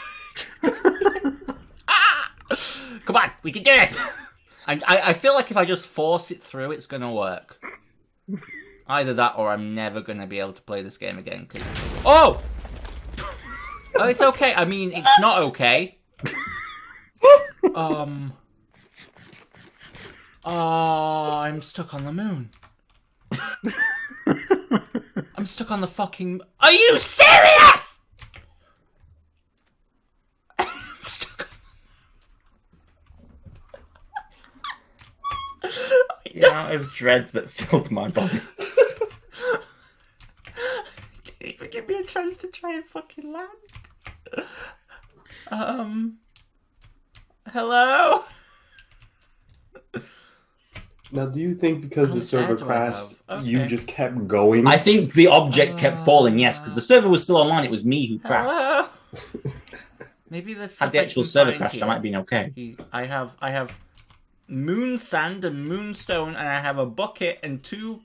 Speaker 1: Come on, we can do this. I feel like if I just force it through, it's gonna work. Either that, or I'm never gonna be able to play this game again. Oh, it's okay. I mean, it's not okay. I'm stuck on the moon. I'm stuck on the fucking... Are you serious?! I'm stuck on... The amount of dread that filled my body. Didn't even give me a chance to try and fucking land. Hello?
Speaker 3: Now, do you think because the server crashed, you just kept going?
Speaker 1: I think the object kept falling, yes, because the server was still online. It was me who crashed. Maybe the had the actual server crashed, I might have been okay. I have moon sand and moonstone, and I have a bucket and 2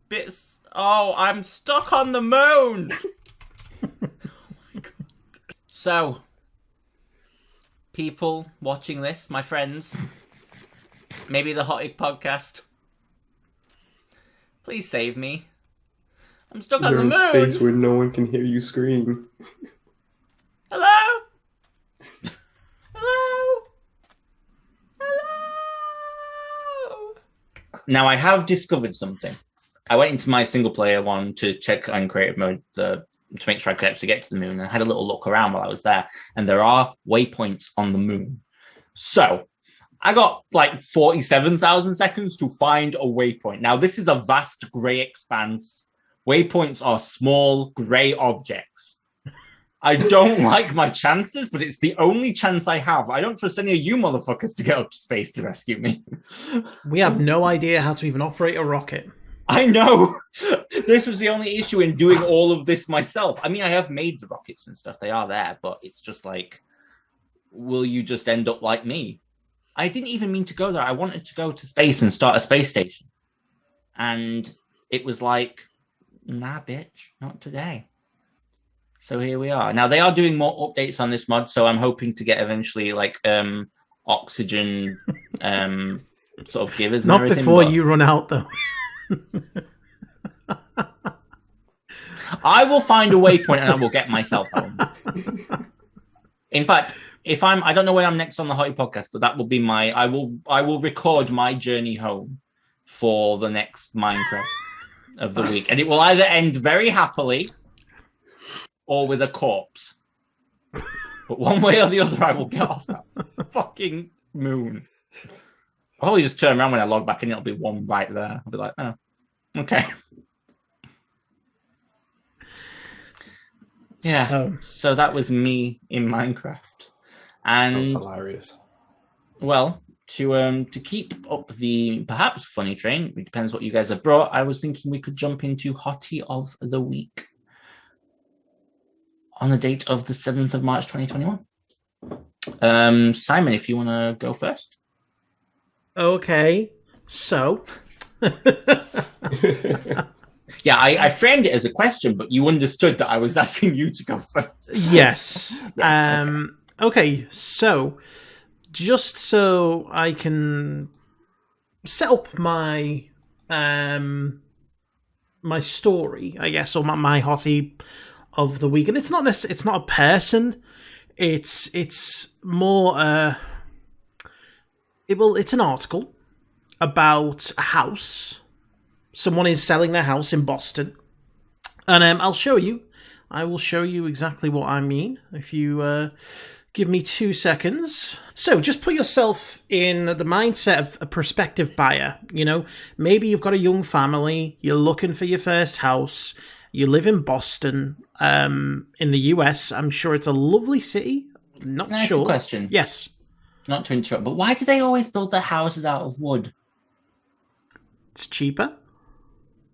Speaker 1: bits. Oh, I'm stuck on the moon! Oh my God. So, people watching this, my friends... Maybe the HOTI podcast. Please save me. I'm stuck
Speaker 3: You're
Speaker 1: on the
Speaker 3: in
Speaker 1: moon.
Speaker 3: space where no one can hear you scream.
Speaker 1: Hello? Hello? Hello? Now, I have discovered something. I went into my single player one to check on creative mode to make sure I could actually get to the moon, and I had a little look around while I was there, and there are waypoints on the moon. So I got like 47,000 seconds to find a waypoint. Now, this is a vast gray expanse. Waypoints are small gray objects. I don't like my chances, but it's the only chance I have. I don't trust any of you motherfuckers to get up to space to rescue me.
Speaker 2: We have no idea how to even operate a rocket.
Speaker 1: I know. This was the only issue in doing all of this myself. I mean, I have made the rockets and stuff. They are there, but it's just like, will you just end up like me? I didn't even mean to go there. I wanted to go to space and start a space station. And it was like, nah, bitch, not today. So here we are. Now, they are doing more updates on this mod, so I'm hoping to get eventually like oxygen sort of givers and
Speaker 2: Not
Speaker 1: everything.
Speaker 2: before
Speaker 1: but
Speaker 2: you run out, though.
Speaker 1: I will find a waypoint and I will get myself home. In fact, I don't know where I'm next on the HOTI podcast, but that will be I will record my journey home for the next Minecraft of the week. And it will either end very happily or with a corpse. But one way or the other, I will get off that fucking moon. I'll probably just turn around when I log back in, it'll be one right there. I'll be like, oh, okay. Yeah, so that was me in Minecraft. And
Speaker 3: That's hilarious.
Speaker 1: Well, to keep up the perhaps funny train, it depends what you guys have brought, I was thinking we could jump into HOTI of the week on the date of the 7th of March 2021. Simon, if you want to go first.
Speaker 2: Okay, so...
Speaker 1: Yeah, I framed it as a question, but you understood that I was asking you to go first.
Speaker 2: Yes.
Speaker 1: Yeah,
Speaker 2: Okay, so just so I can set up my my story, I guess, or my HOTI of the week, and it's not a person. It's more it's an article about a house. Someone is selling their house in Boston. And I'll show you. I will show you exactly what I mean if you give me 2 seconds. So just put yourself in the mindset of a prospective buyer. You know, maybe you've got a young family. You're looking for your first house. You live in Boston, in the US. I'm sure it's a lovely city. Not
Speaker 1: Can I ask
Speaker 2: sure.
Speaker 1: a question?
Speaker 2: Yes.
Speaker 1: Not to interrupt, but why do they always build their houses out of wood?
Speaker 2: It's cheaper.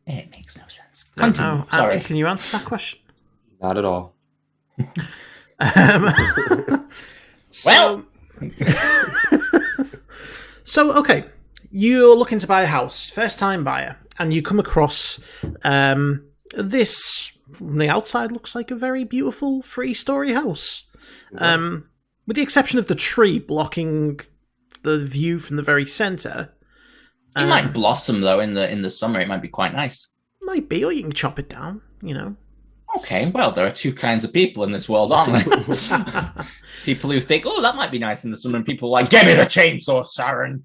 Speaker 1: It makes no sense.
Speaker 2: Don't
Speaker 1: Continue.
Speaker 2: know.
Speaker 1: Sorry.
Speaker 2: Andy, can you answer that question?
Speaker 3: Not at all.
Speaker 1: Well.
Speaker 2: So, okay, you're looking to buy a house, first time buyer, and you come across this, from the outside, looks like a very beautiful 3-story house. With the exception of the tree blocking the view from the very centre.
Speaker 1: It might blossom though in the summer. It might be quite nice.
Speaker 2: Might be, or you can chop it down, you know.
Speaker 1: Okay, well, there are two kinds of people in this world, aren't there? People who think, oh, that might be nice in the summer, and people like, get me the chainsaw, Sharon.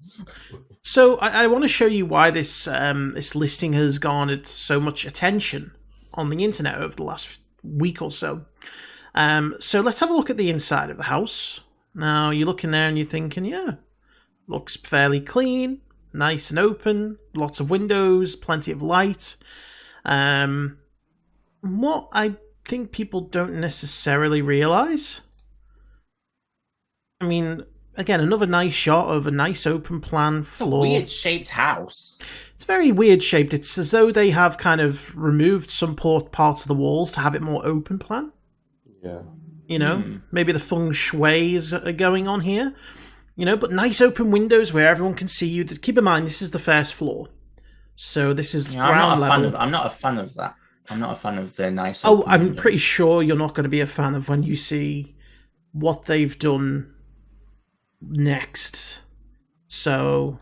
Speaker 2: So I want to show you why this this listing has garnered so much attention on the internet over the last week or so. So let's have a look at the inside of the house. Now, you look in there and you're thinking, yeah, looks fairly clean, nice and open, lots of windows, plenty of light. What I think people don't necessarily realise, I mean, again, another nice shot of a nice open plan floor.
Speaker 1: Weird shaped house.
Speaker 2: It's very weird shaped. It's as though they have kind of removed some parts of the walls to have it more open plan.
Speaker 3: Yeah.
Speaker 2: You know, maybe the feng shui is going on here. You know, but nice open windows where everyone can see you. Keep in mind, this is the first floor. So this is ground level.
Speaker 1: I'm not a fan of that. I'm not a fan of the nice.
Speaker 2: Oh, I'm pretty sure you're not going to be a fan of when you see what they've done next. So,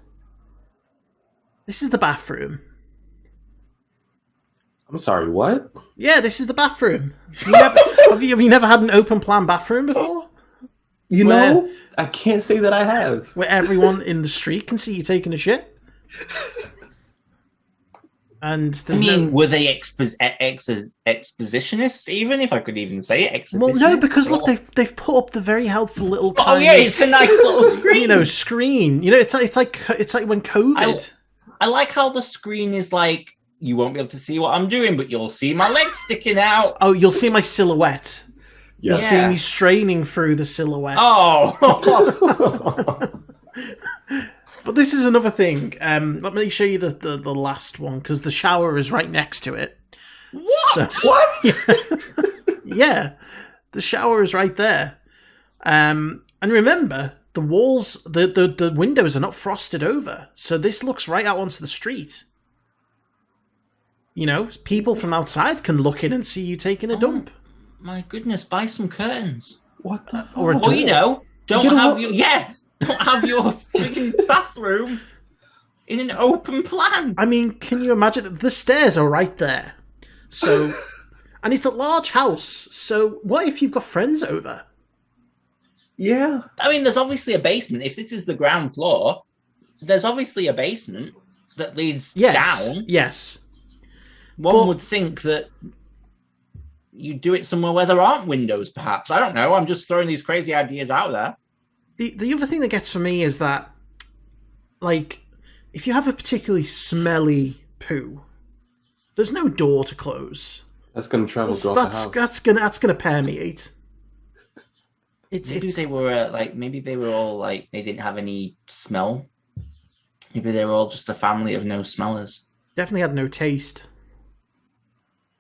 Speaker 2: this is the bathroom.
Speaker 3: I'm sorry, what?
Speaker 2: Yeah, this is the bathroom. Have you never had an open plan bathroom before?
Speaker 3: You know, I can't say that I have.
Speaker 2: Where everyone in the street can see you taking a shit? And there's
Speaker 1: were they expositionists? Even if I could even say it,
Speaker 2: well, no, because look, they've put up the very helpful little.
Speaker 1: Oh yeah, it's a nice little screen.
Speaker 2: Screen. it's like when COVID.
Speaker 1: I like how the screen is like you won't be able to see what I'm doing, but you'll see my legs sticking out.
Speaker 2: Oh, you'll see my silhouette.
Speaker 3: Yeah.
Speaker 2: You'll see me straining through the silhouette.
Speaker 1: Oh.
Speaker 2: But this is another thing. Let me show you the last one, because the shower is right next to it.
Speaker 1: What?
Speaker 3: What?
Speaker 2: Yeah, the shower is right there. And remember, the walls, the windows are not frosted over, so this looks right out onto the street. People from outside can look in and see you taking a dump.
Speaker 1: My goodness, buy some curtains.
Speaker 3: What the fuck?
Speaker 2: Or a
Speaker 1: Don't have your freaking bathroom in an open plan.
Speaker 2: I mean, can you imagine? The stairs are right there. So, and it's a large house. So, what if you've got friends over?
Speaker 3: Yeah.
Speaker 1: I mean, there's obviously a basement. If this is the ground floor, there's obviously a basement that leads down.
Speaker 2: Yes.
Speaker 1: One would think that you do it somewhere where there aren't windows, perhaps. I don't know. I'm just throwing these crazy ideas out there.
Speaker 2: The other thing that gets for me is that, like, if you have a particularly smelly poo, there's no door to close.
Speaker 3: That's going to travel throughout the house.
Speaker 2: That's gonna permeate.
Speaker 1: Maybe they were all like they didn't have any smell. Maybe they were all just a family of no smellers.
Speaker 2: Definitely had no taste.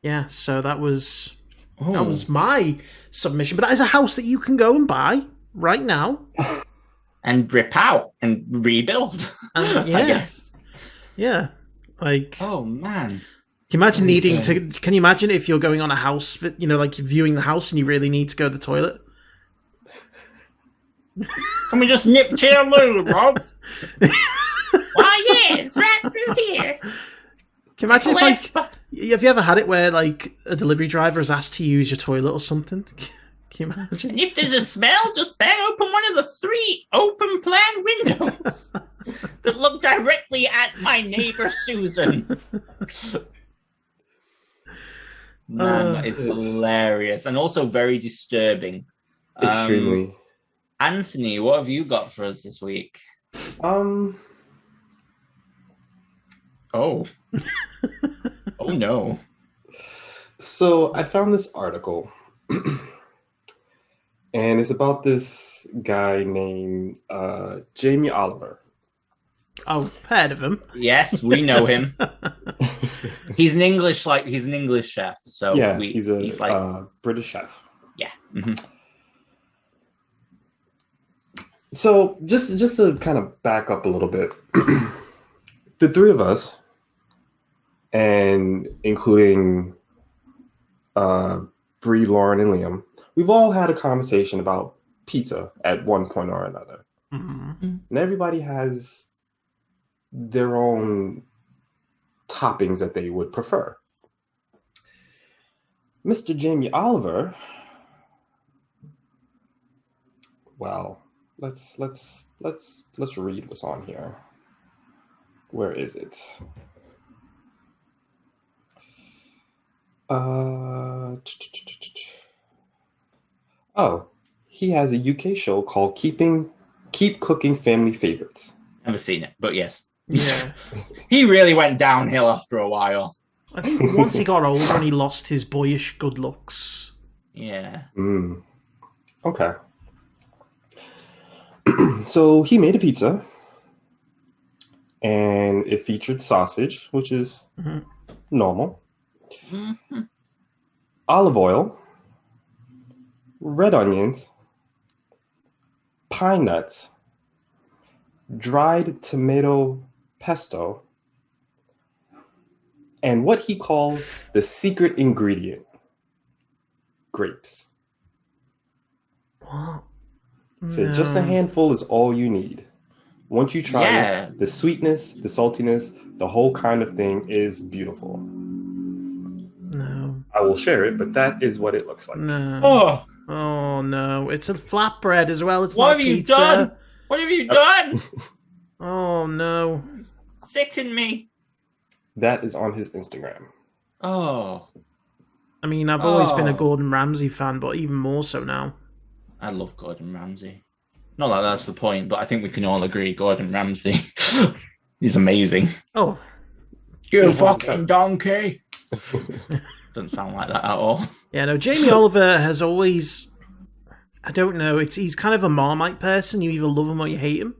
Speaker 2: Yeah, so that was my submission. But that is a house that you can go and buy right now.
Speaker 1: And rip out and rebuild.
Speaker 2: Yeah.
Speaker 1: I guess.
Speaker 2: Yeah. Like,
Speaker 1: oh man.
Speaker 2: Can you imagine if you're going on a house, like you're viewing the house and you really need to go to the toilet?
Speaker 1: Can we just nip to your loo, Rob? Why, yeah, it's right through here.
Speaker 2: Can you imagine if, have you ever had it where, like, a delivery driver is asked to use your toilet or something? Can you imagine?
Speaker 1: And if there's a smell, just bang open one of the 3 open plan windows that look directly at my neighbor Susan. Man, that is hilarious and also very disturbing.
Speaker 3: Extremely.
Speaker 1: Anthony, what have you got for us this week?
Speaker 3: Oh.
Speaker 1: Oh no.
Speaker 3: So I found this article. And it's about this guy named Jamie Oliver.
Speaker 2: Oh, heard of him.
Speaker 1: Yes, we know him. He's an English chef. So
Speaker 3: yeah, he's like British chef.
Speaker 1: Yeah. Mm-hmm.
Speaker 3: So just to kind of back up a little bit, the 3 of us, and including Bree, Lauren, and Liam, we've all had a conversation about pizza at one point or another.
Speaker 2: Mm-hmm.
Speaker 3: And everybody has their own toppings that they would prefer. Mr. Jamie Oliver, well, let's read what's on here. Where is it? Oh, he has a UK show called Keep Cooking Family Favorites.
Speaker 1: Never seen it, but yes.
Speaker 2: Yeah.
Speaker 1: He really went downhill after a while.
Speaker 2: I think once he got older and he lost his boyish good looks.
Speaker 1: Yeah.
Speaker 3: Okay. So he made a pizza, and it featured sausage, which is normal, olive oil, red onions, pine nuts, dried tomato pesto, and what he calls the secret ingredient, grapes.
Speaker 2: What?
Speaker 3: So just a handful is all you need. Once you try it, the sweetness, the saltiness, the whole kind of thing is beautiful.
Speaker 2: No.
Speaker 3: I will share it, but that is what it looks like.
Speaker 2: No.
Speaker 1: Oh,
Speaker 2: Oh no! It's a flatbread as well. It's
Speaker 1: what
Speaker 2: not
Speaker 1: have you
Speaker 2: pizza.
Speaker 1: done? What have you done?
Speaker 2: Oh no!
Speaker 1: Sicken me.
Speaker 3: That is on his Instagram.
Speaker 1: Oh,
Speaker 2: I mean, I've always been a
Speaker 1: Oh.
Speaker 2: Gordon Ramsay fan, but even more so now.
Speaker 1: I love Gordon Ramsay. Not that that's the point, but I think we can all agree Gordon Ramsay. He's amazing.
Speaker 2: Oh,
Speaker 1: You fucking donkey. Doesn't sound like that at all.
Speaker 2: yeah, no. Jamie Oliver has always, I don't know. He's kind of a Marmite person. You either love him or you hate him,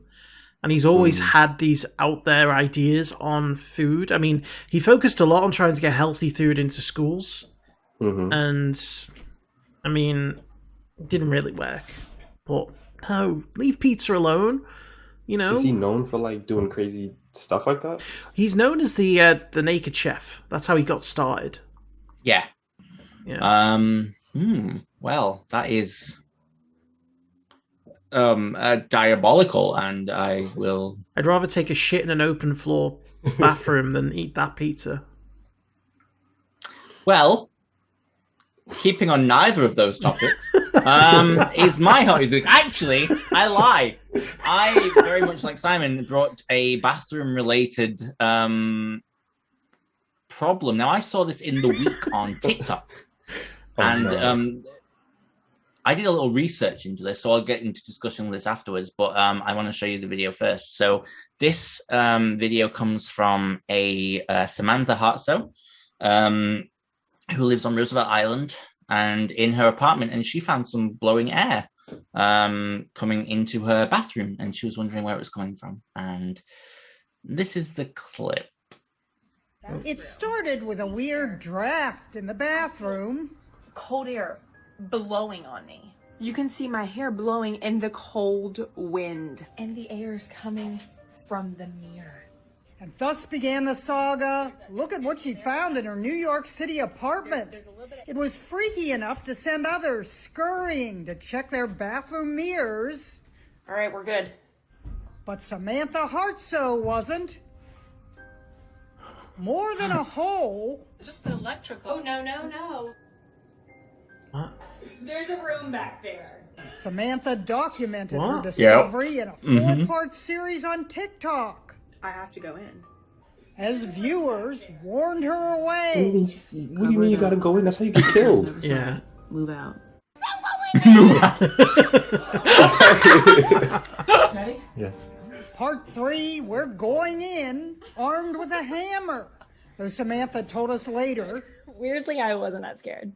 Speaker 2: and he's always had these out there ideas on food. I mean, he focused a lot on trying to get healthy food into schools, and I mean, it didn't really work. But no, leave pizza alone. You know,
Speaker 3: Is he known for like doing crazy stuff like that?
Speaker 2: he's known as the Naked Chef. That's how he got started.
Speaker 1: Yeah.
Speaker 2: Yeah.
Speaker 1: Well, that is diabolical, and I will.
Speaker 2: I'd rather take a shit in an open floor bathroom than eat that pizza.
Speaker 1: Well, keeping on neither of those topics, is my hobby of the week. Actually, I lie. I, very much like Simon, brought a bathroom-related problem. Now, I saw this in the week on TikTok, and I did a little research into this, so I'll get into discussion with this afterwards, but I want to show you the video first. So this video comes from a Samantha Hartsoe, who lives on Roosevelt Island and in her apartment, and she found some blowing air coming into her bathroom, and she was wondering where it was coming from. And this is the clip.
Speaker 6: It started with a weird draft in the bathroom.
Speaker 7: Cold air blowing on me. You can see my hair blowing in the cold wind. And the air is coming from the mirror.
Speaker 6: And thus began the saga. Look at what she found in her New York City apartment. It was freaky enough to send others scurrying to check their bathroom mirrors.
Speaker 7: All right, we're good.
Speaker 6: But Samantha Hartsoe wasn't. More than a hole.
Speaker 8: Just the electrical.
Speaker 7: Oh, no.
Speaker 2: What?
Speaker 8: There's a room back there.
Speaker 6: Samantha documented her
Speaker 2: What?
Speaker 6: discovery in a four-part series on TikTok.
Speaker 7: I have to go in.
Speaker 6: As viewers warned her away.
Speaker 3: What do you mean you gotta go in? That's how you get killed.
Speaker 2: Yeah.
Speaker 7: Move out.
Speaker 8: Ready?
Speaker 3: Yes.
Speaker 6: Part 3, we're going in, armed with a hammer. Though Samantha told us later,
Speaker 4: Weirdly, I wasn't that scared.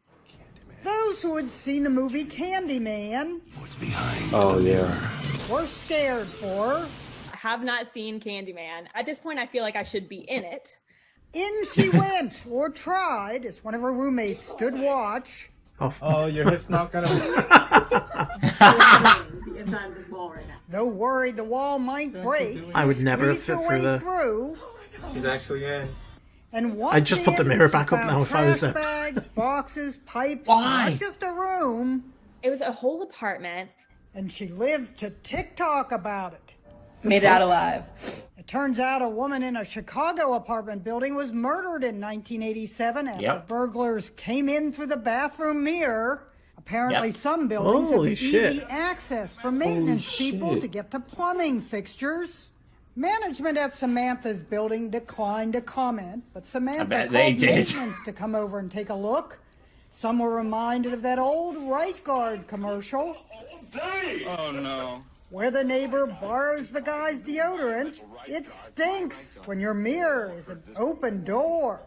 Speaker 6: those who had seen the movie Candyman
Speaker 3: Oh yeah.
Speaker 6: were scared for her.
Speaker 4: I have not seen Candyman. At this point, I feel like I should be in it.
Speaker 6: In she went, or tried, as one of her roommates stood watch.
Speaker 9: Oh, your hip's not gonna.
Speaker 8: It's on this wall right now.
Speaker 6: Though worried the wall might break,
Speaker 2: I would never
Speaker 6: squeezed
Speaker 2: fit
Speaker 6: her
Speaker 2: through
Speaker 6: way
Speaker 2: the-
Speaker 6: through.
Speaker 9: He's actually in.
Speaker 6: And once
Speaker 2: I'd just put the
Speaker 6: in,
Speaker 2: mirror
Speaker 6: she
Speaker 2: back up
Speaker 6: found
Speaker 2: now if I was
Speaker 6: trash
Speaker 2: there.
Speaker 6: bags, boxes, pipes,
Speaker 1: Why?
Speaker 6: not just a room.
Speaker 4: It was a whole apartment.
Speaker 6: And she lived to TikTok about it.
Speaker 8: Made it out alive.
Speaker 6: It turns out a woman in a Chicago apartment building was murdered in 1987 after
Speaker 1: Yep.
Speaker 6: burglars came in through the bathroom mirror. Apparently,
Speaker 1: Yep.
Speaker 6: some buildings
Speaker 2: Holy
Speaker 6: have
Speaker 2: shit.
Speaker 6: easy access for maintenance people
Speaker 3: shit.
Speaker 6: to get to plumbing fixtures. Management at Samantha's building declined to comment, but Samantha
Speaker 1: bet
Speaker 6: called
Speaker 1: they did.
Speaker 6: maintenance to come over and take a look. Some were reminded of that old Right Guard commercial.
Speaker 9: Oh no.
Speaker 6: Where the neighbor borrows the guy's deodorant, it stinks when your mirror is an open door.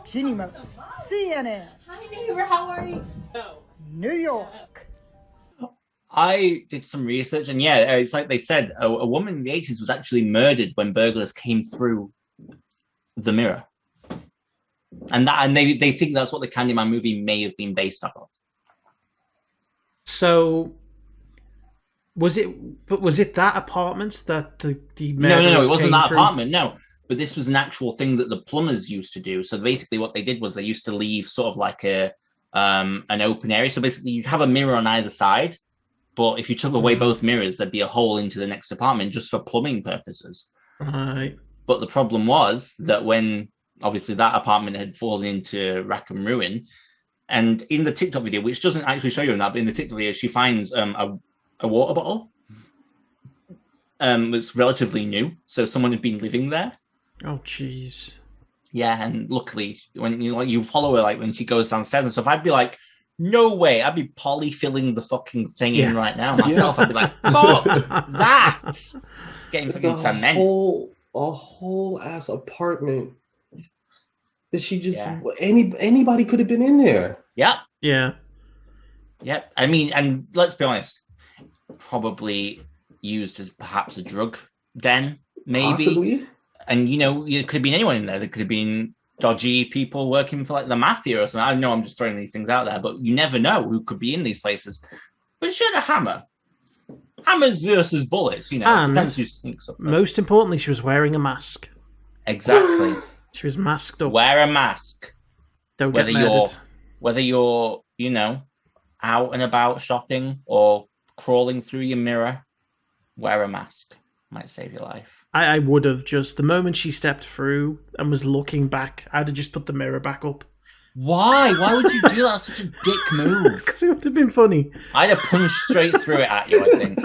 Speaker 6: Ginny Mose, CNN,
Speaker 8: Hi, neighbor. How are you? Oh.
Speaker 6: New York.
Speaker 1: I did some research, and yeah, it's like they said, a woman in the 80s was actually murdered when burglars came through the mirror. And they think that's what the Candyman movie may have been based off of.
Speaker 2: So, was it that apartment that the
Speaker 1: No,
Speaker 2: murderers
Speaker 1: it wasn't
Speaker 2: came
Speaker 1: that
Speaker 2: through?
Speaker 1: apartment, no. But this was an actual thing that the plumbers used to do. So basically what they did was they used to leave sort of like an open area. So basically you'd have a mirror on either side, but if you took away both mirrors, there'd be a hole into the next apartment just for plumbing purposes.
Speaker 2: Right.
Speaker 1: But the problem was that when obviously that apartment had fallen into rack and ruin. And in the TikTok video, which doesn't actually show you that, but in the TikTok video, she finds a water bottle. It's relatively new, so someone had been living there.
Speaker 2: Oh, jeez.
Speaker 1: Yeah, and luckily, when you follow her, like when she goes downstairs and stuff, I'd be like, no way, I'd be polyfilling the fucking thing in right now myself. I'd be like, fuck that. Getting fucking cement.
Speaker 3: A whole ass apartment that she just anybody could have been in there.
Speaker 1: Yeah.
Speaker 2: Yeah.
Speaker 1: Yep. I mean, and let's be honest, probably used as perhaps a drug den, maybe.
Speaker 3: Possibly.
Speaker 1: And it could have been anyone in there. There could have been dodgy people working for like the mafia or something. I know I'm just throwing these things out there, but you never know who could be in these places. But she had a hammer. Hammers versus bullets,
Speaker 2: And
Speaker 1: depends who sneaks up.
Speaker 2: Most importantly, she was wearing a mask.
Speaker 1: Exactly.
Speaker 2: She was masked up.
Speaker 1: Wear a mask.
Speaker 2: Don't get murdered.
Speaker 1: Whether you're, out and about shopping or crawling through your mirror, wear a mask. Might save your life.
Speaker 2: I would have just, the moment she stepped through and was looking back, I'd have just put the mirror back up.
Speaker 1: Why? Why would you do that? Such a dick move.
Speaker 2: Because it would have been funny.
Speaker 1: I'd have punched straight through it at you, I think.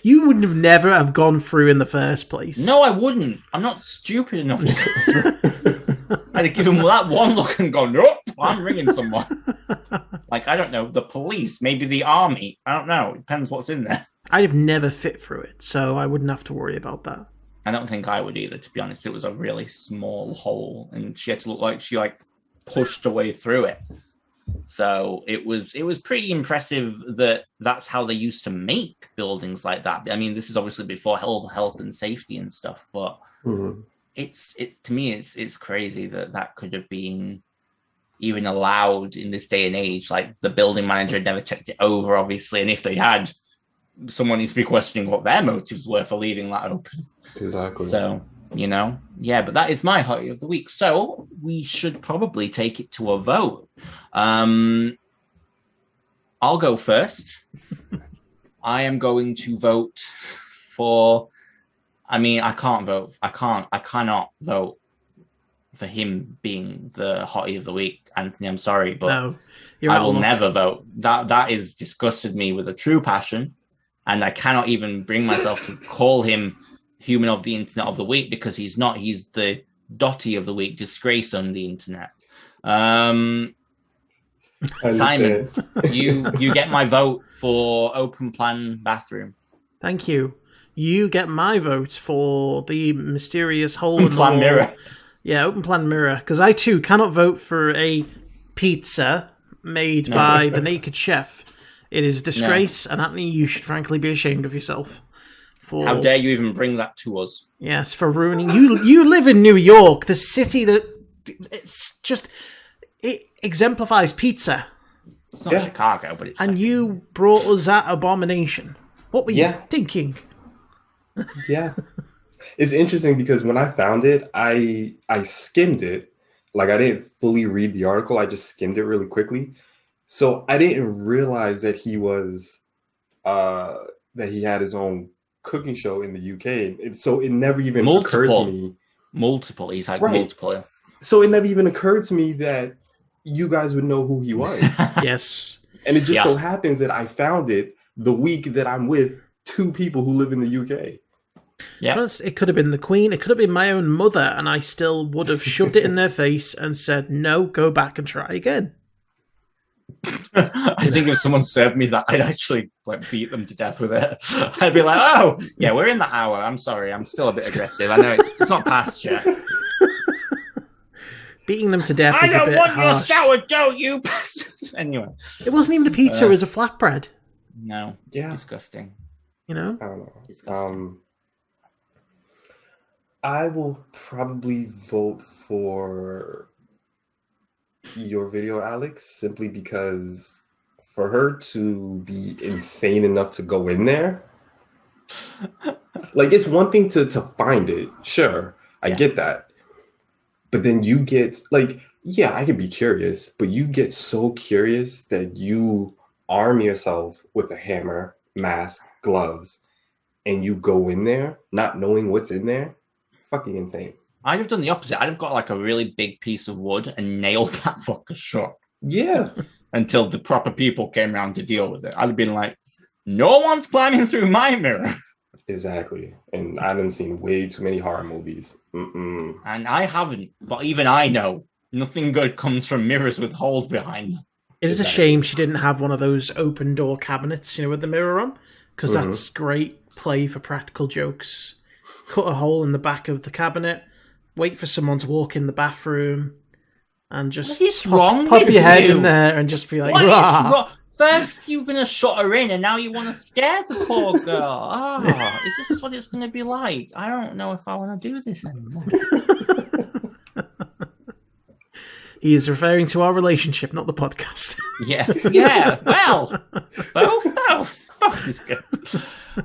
Speaker 2: You would have never have gone through in the first place.
Speaker 1: No, I wouldn't. I'm not stupid enough to get through. I'd have given that one look and gone, nope, I'm ringing someone. Like, I don't know, the police, maybe the army. I don't know. It depends what's in there.
Speaker 2: I'd have never fit through it, so I wouldn't have to worry about that.
Speaker 1: I don't think I would either, to be honest. It was a really small hole, and she had to look like she pushed her way through it. So it was pretty impressive that that's how they used to make buildings like that. I mean, this is obviously before health and safety and stuff, but to me it's crazy that could have been even allowed in this day and age. Like, the building manager had never checked it over, obviously, and if they had, someone needs to be questioning what their motives were for leaving that open.
Speaker 3: Exactly.
Speaker 1: So, but that is my HOTI of the week. So we should probably take it to a vote. I'll go first. I am going to vote for, I cannot vote for him being the HOTI of the week, Anthony. I'm sorry, but
Speaker 2: No,
Speaker 1: I will never vote. That is disgusted me with a true passion. And I cannot even bring myself to call him Human of the Internet of the Week, because he's not. He's the Dotty of the Week, disgrace on the internet. Simon, you get my vote for open plan bathroom.
Speaker 2: Thank you. You get my vote for the mysterious hole in the
Speaker 1: plan
Speaker 2: wall.
Speaker 1: mirror.
Speaker 2: Yeah, open plan mirror. Because I too cannot vote for a pizza made by the naked chef. It is a disgrace, and Anthony, you should frankly be ashamed of yourself.
Speaker 1: How dare you even bring that to us?
Speaker 2: Yes, for ruining... You live in New York, the city that... It exemplifies pizza.
Speaker 1: It's not Chicago, but it's...
Speaker 2: And you brought us that abomination. What were you thinking?
Speaker 3: Yeah. It's interesting because when I found it, I skimmed it. Like, I didn't fully read the article. I just skimmed it really quickly. So I didn't realize that he was, that he had his own cooking show in the UK. So it never even occurred to me.
Speaker 1: Multiple. He's had multiple.
Speaker 3: So it never even occurred to me that you guys would know who he was.
Speaker 2: Yes.
Speaker 3: And it just so happens that I found it the week that I'm with two people who live in the UK.
Speaker 2: Yeah. Plus, it could have been the Queen. It could have been my own mother, and I still would have shoved it in their face and said, no, go back and try again.
Speaker 1: I think if someone served me that, I'd actually beat them to death with it. I'd be like, oh, yeah, we're in the hour. I'm sorry. I'm still a bit aggressive. I know it's not past yet.
Speaker 2: Beating them to death is a bit
Speaker 1: I don't want
Speaker 2: harsh.
Speaker 1: your sourdough, you bastard. Anyway.
Speaker 2: It wasn't even a pizza. It was a flatbread.
Speaker 1: No.
Speaker 3: Yeah.
Speaker 1: Disgusting.
Speaker 2: You know?
Speaker 3: I don't know. I will probably vote for your video, Alex, simply because for her to be insane enough to go in there, like, it's one thing to find it. Sure, I get that. But then you get, like, yeah, I could be curious, but you get so curious that you arm yourself with a hammer, mask, gloves, and you go in there not knowing what's in there. Fucking insane.
Speaker 1: I'd have done the opposite. I'd have got like a really big piece of wood and nailed that fucker shut.
Speaker 3: Yeah.
Speaker 1: Until the proper people came around to deal with it. I'd have been like, no one's climbing through my mirror.
Speaker 3: Exactly. And I haven't seen way too many horror movies. Mm-mm.
Speaker 1: And I haven't, but even I know nothing good comes from mirrors with holes behind them.
Speaker 2: It is a shame she didn't have one of those open door cabinets, with the mirror on, because that's great play for practical jokes. Cut a hole in the back of the cabinet, wait for someone to walk in the bathroom, and just pop your head in there and just be like,
Speaker 1: what is
Speaker 2: Rah!
Speaker 1: wrong? First you're going to shut her in and now you want to scare the poor girl. Oh, is this what it's going to be like? I don't know if I want to do this anymore.
Speaker 2: He is referring to our relationship, not the podcast.
Speaker 1: Yeah. Well, both is good.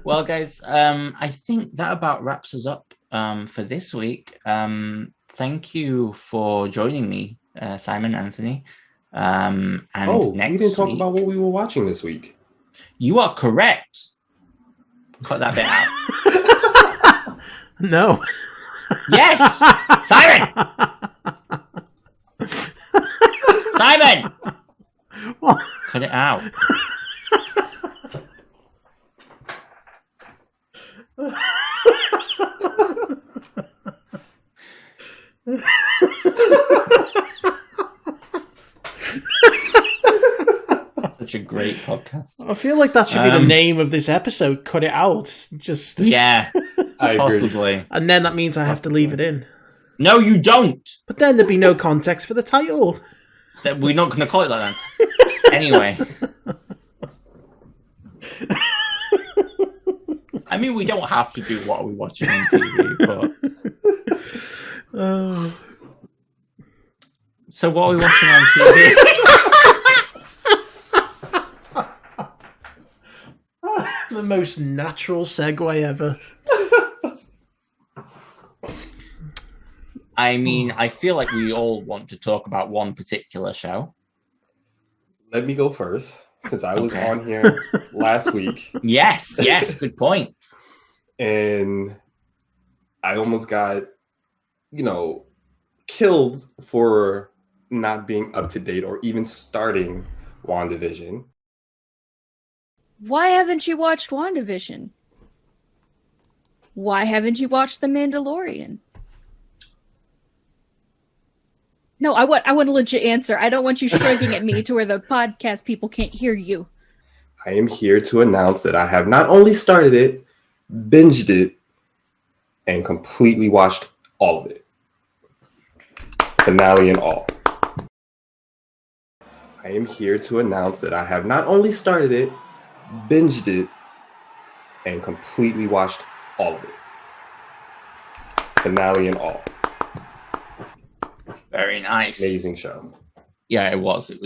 Speaker 1: Well, guys, I think that about wraps us up for this week. Thank you for joining me, Simon, Anthony. And next
Speaker 3: we didn't talk
Speaker 1: week,
Speaker 3: about what we were watching this week.
Speaker 1: You are correct. Cut that bit out.
Speaker 2: No.
Speaker 1: Yes, Simon. Simon.
Speaker 2: What?
Speaker 1: Cut it out. Such a great podcast.
Speaker 2: I feel like that should be the name of this episode. Cut it out. Just
Speaker 1: yeah,
Speaker 3: possibly.
Speaker 1: Agree.
Speaker 2: And then that means I have to leave it in.
Speaker 1: No, you don't.
Speaker 2: But then there'd be no context for the title.
Speaker 1: We're not going to call it that then. Anyway. I mean, we don't have to do what are we watching on TV, but... So what are we watching on TV?
Speaker 2: The most natural segue ever.
Speaker 1: I mean, I feel like we all want to talk about one particular show.
Speaker 3: Let me go first, since I was on here last week.
Speaker 1: Yes, good point.
Speaker 3: And I almost got, killed for not being up to date or even starting WandaVision.
Speaker 10: Why haven't you watched WandaVision? Why haven't you watched The Mandalorian? No, I want a legit answer. I don't want you shrugging at me to where the podcast people can't hear you.
Speaker 3: I am here to announce that I have not only started it, binged it, and completely watched all of it. Finale and all. I am here to announce that I have not only started it, binged it, and completely watched all of it. Finale and all.
Speaker 1: Very nice.
Speaker 3: Amazing show.
Speaker 1: Yeah, it was. I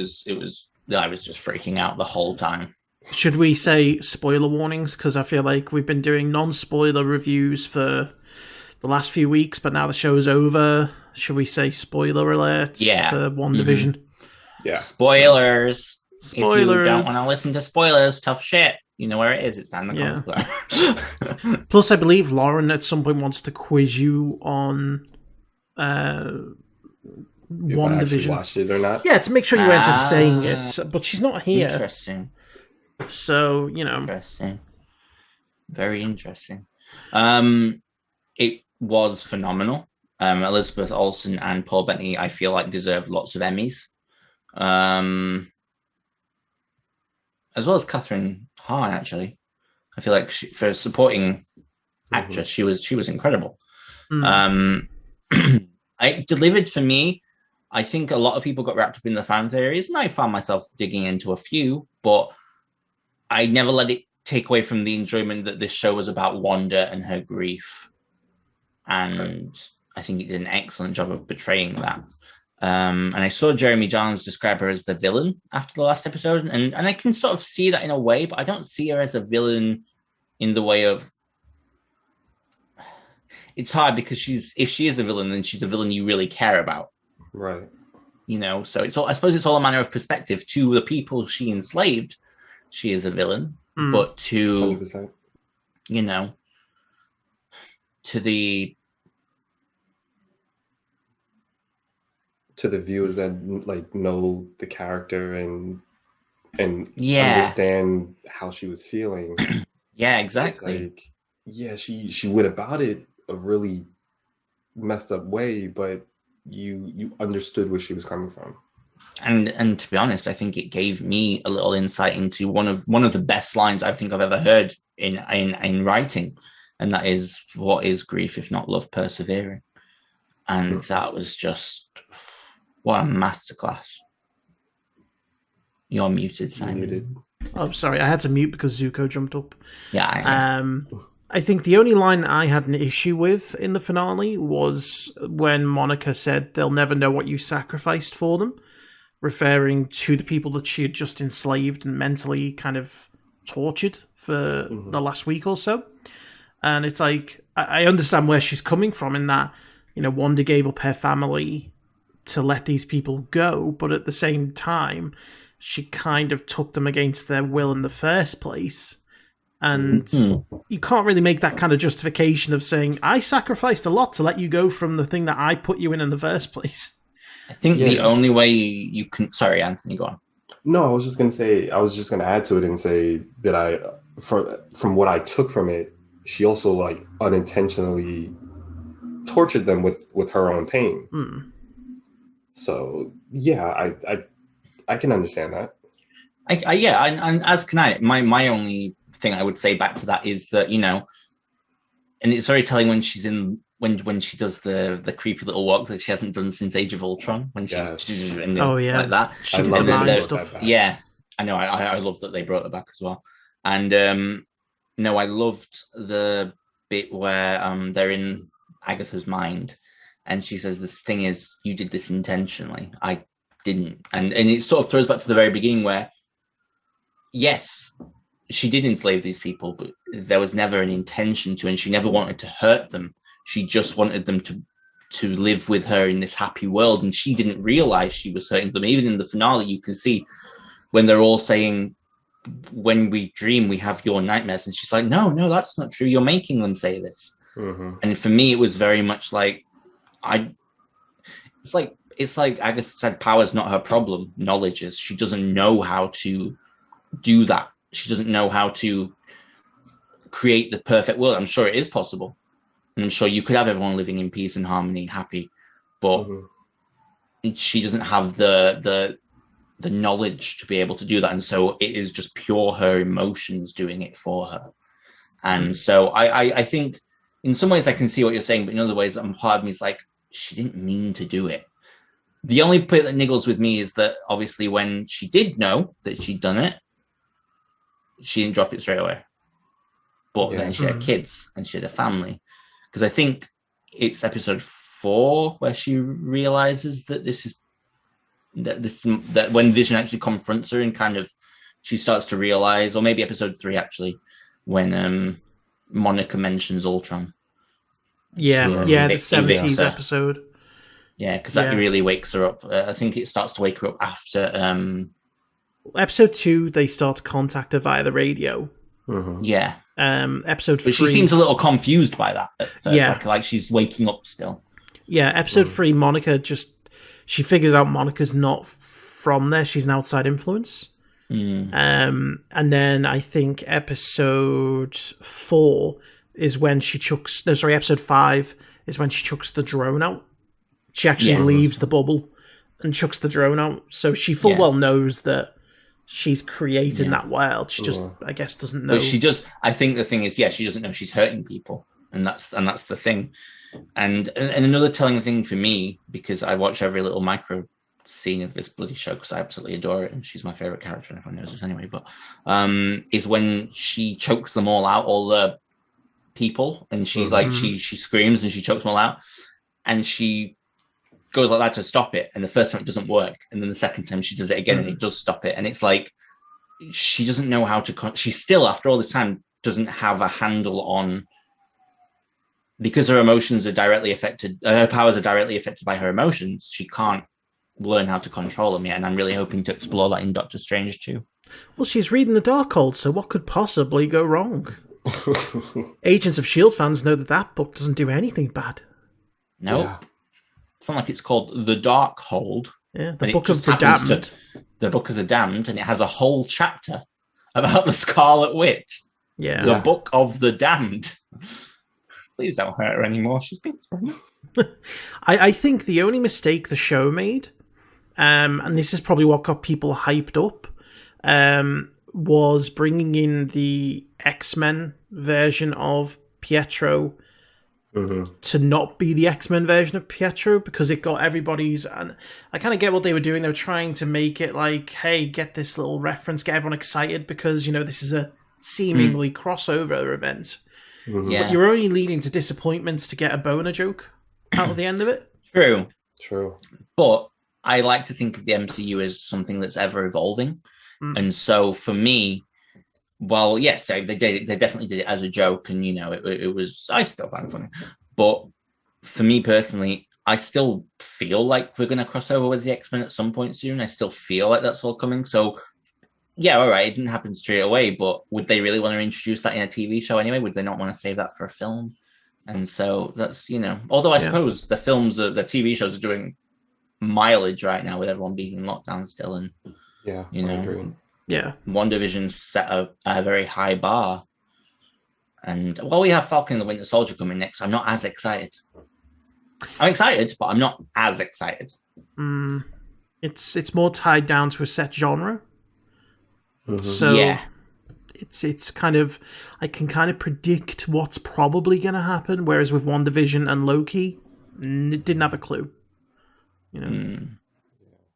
Speaker 1: was just freaking out the whole time.
Speaker 2: Should we say spoiler warnings? Because I feel like we've been doing non-spoiler reviews for the last few weeks, but now the show's over. Should we say spoiler alerts for WandaVision?
Speaker 3: Mm-hmm. Yeah.
Speaker 1: Spoilers. If you
Speaker 2: Spoilers.
Speaker 1: don't want to listen to spoilers, tough shit. You know where it is. It's down in the comments.
Speaker 2: Plus, I believe Lauren at some point wants to quiz you on
Speaker 3: If I actually
Speaker 2: WandaVision.
Speaker 3: watched it or not.
Speaker 2: Yeah, to make sure you weren't just saying it. But she's not here.
Speaker 1: Interesting.
Speaker 2: So,
Speaker 1: Interesting. Very interesting. It was phenomenal. Elizabeth Olsen and Paul Bettany, I feel like, deserve lots of Emmys. As well as Catherine Hahn, actually. I feel like for supporting actress, she was incredible. It delivered for me. I think a lot of people got wrapped up in the fan theories, and I found myself digging into a few, but I never let it take away from the enjoyment that this show was about Wanda and her grief. And I think it did an excellent job of portraying that. And I saw Jeremy Jahns describe her as the villain after the last episode, and I can sort of see that in a way, but I don't see her as a villain in the way of... It's hard because if she is a villain, then she's a villain you really care about.
Speaker 3: Right.
Speaker 1: So I suppose it's all a matter of perspective. To the people she enslaved, she is a villain, but to
Speaker 3: 100%.
Speaker 1: To the
Speaker 3: to the viewers that like know the character and
Speaker 1: Yeah.
Speaker 3: understand how she was feeling.
Speaker 1: Yeah,
Speaker 3: It's
Speaker 1: exactly.
Speaker 3: like, yeah, she went about it a really messed up way, but you understood where she was coming from.
Speaker 1: And to be honest, I think it gave me a little insight into one of the best lines I think I've ever heard in writing, and that is, "What is grief if not love persevering?" And that was just, what a masterclass. You're muted, Simon.
Speaker 3: Muted.
Speaker 2: Oh, sorry, I had to mute because Zuko jumped up.
Speaker 1: Yeah.
Speaker 2: I think the only line I had an issue with in the finale was when Monica said they'll never know what you sacrificed for them, referring to the people that she had just enslaved and mentally kind of tortured for the last week or so. And it's like, I understand where she's coming from in that, you know, Wanda gave up her family to let these people go, but at the same time, she kind of took them against their will in the first place. And you can't really make that kind of justification of saying, I sacrificed a lot to let you go from the thing that I put you in the first place.
Speaker 1: I think the only way you can... Sorry, Anthony, go on.
Speaker 3: No, I was just going to add to it and say that from what I took from it, she also like unintentionally tortured them with her own pain. So yeah, I can understand that.
Speaker 1: And as can I. My only thing I would say back to that is that, you know, and it's very telling when she's in when she does the creepy little walk that she hasn't done since Age of Ultron, when she like that.
Speaker 2: She did the mind stuff.
Speaker 1: Yeah, I know. I love that they brought it back as well. And no, I loved the bit where they're in Agatha's mind, and she says, "This thing is, you did this intentionally. I didn't." And it sort of throws back to the very beginning where, yes, she did enslave these people, but there was never an intention to, and she never wanted to hurt them. She just wanted them to live with her in this happy world, and she didn't realize she was hurting them. Even in the finale, you can see when they're all saying, "When we dream, we have your nightmares," and she's like, "No, that's not true. You're making them say this." And for me, it was very much like, it's like Agatha said, power's not her problem. Knowledge is. She doesn't know how to do that. She doesn't know how to create the perfect world. I'm sure it is possible. And I'm sure you could have everyone living in peace and harmony, happy, but she doesn't have the knowledge to be able to do that. And so it is just pure her emotions doing it for her. And so I think in some ways I can see what you're saying, but in other ways, part of me is like, she didn't mean to do it. The only bit that niggles with me is that obviously when she did know that she'd done it, she didn't drop it straight away. But then she had kids and she had a family. Because I think it's episode 4 where she realizes that that when Vision actually confronts her and kind of she starts to realize, or maybe episode 3 actually, when Monica mentions Ultron.
Speaker 2: The 70s episode.
Speaker 1: Yeah, because that really wakes her up. I think it starts to wake her up after
Speaker 2: episode 2. They start to contact her via the radio.
Speaker 1: Yeah.
Speaker 2: Episode 3.
Speaker 1: But she seems a little confused by that at first, like she's waking up still.
Speaker 2: Yeah, episode 3, Monica she figures out Monica's not from there. She's an outside influence. And then I think episode 4 is when she chucks... No, sorry, episode 5 is when she chucks the drone out. She actually leaves the bubble and chucks the drone out. So she full well knows that she's creating that world. She just, I guess, doesn't know.
Speaker 1: But she does. I think the thing is, she doesn't know she's hurting people, and that's the thing. And another telling thing for me, because I watch every little micro scene of this bloody show because I absolutely adore it, and she's my favorite character, and everyone knows this anyway. But is when she chokes them all out, all the people, and she she screams and she chokes them all out, and she goes like that to stop it, and the first time it doesn't work, and then the second time she does it again and it does stop it, and it's like she doesn't know how to she still, after all this time, doesn't have a handle on, because her emotions are directly affected, her powers are directly affected by her emotions. She can't learn how to control them yet, and I'm really hoping to explore that in Doctor Strange too.
Speaker 2: Well, she's reading the Darkhold, so what could possibly go wrong? Agents of S.H.I.E.L.D. fans know that book doesn't do anything bad.
Speaker 1: Nope. something like it's called The Dark Hold.
Speaker 2: Yeah, the
Speaker 1: And it
Speaker 2: Book of
Speaker 1: just
Speaker 2: the
Speaker 1: happens
Speaker 2: Damned.
Speaker 1: The Book of the Damned, and it has a whole chapter about the Scarlet Witch.
Speaker 2: Yeah.
Speaker 1: The Book of the Damned. Please don't hurt her anymore. She's been funny.
Speaker 2: I think the only mistake the show made, and this is probably what got people hyped up, was bringing in the X-Men version of Pietro to not be the X-Men version of Pietro, because it got everybody's... And I kind of get what they were doing. They were trying to make it like, hey, get this little reference, get everyone excited, because, you know, this is a seemingly crossover event.
Speaker 1: Yeah.
Speaker 2: But you're only leading to disappointments to get a boner joke out of the end of it.
Speaker 3: True.
Speaker 1: But I like to think of the MCU as something that's ever evolving. And so for me, well, yes, they definitely did it as a joke, and you know, it was, I still find it funny. But for me personally, I still feel like we're going to cross over with the X-Men at some point soon. I still feel like that's all coming. So yeah, all right, it didn't happen straight away, but would they really want to introduce that in a TV show anyway? Would they not want to save that for a film? And so that's, you know, although I suppose the TV shows are doing mileage right now with everyone being in lockdown still, and
Speaker 3: yeah,
Speaker 1: you know,
Speaker 3: I agree.
Speaker 2: Yeah,
Speaker 1: WandaVision set a very high bar, and while we have Falcon and the Winter Soldier coming next, I'm not as excited. I'm excited, but I'm not as excited.
Speaker 2: It's more tied down to a set genre. So
Speaker 1: yeah,
Speaker 2: it's kind of, I can kind of predict what's probably going to happen, whereas with WandaVision and Loki, didn't have a clue. You know.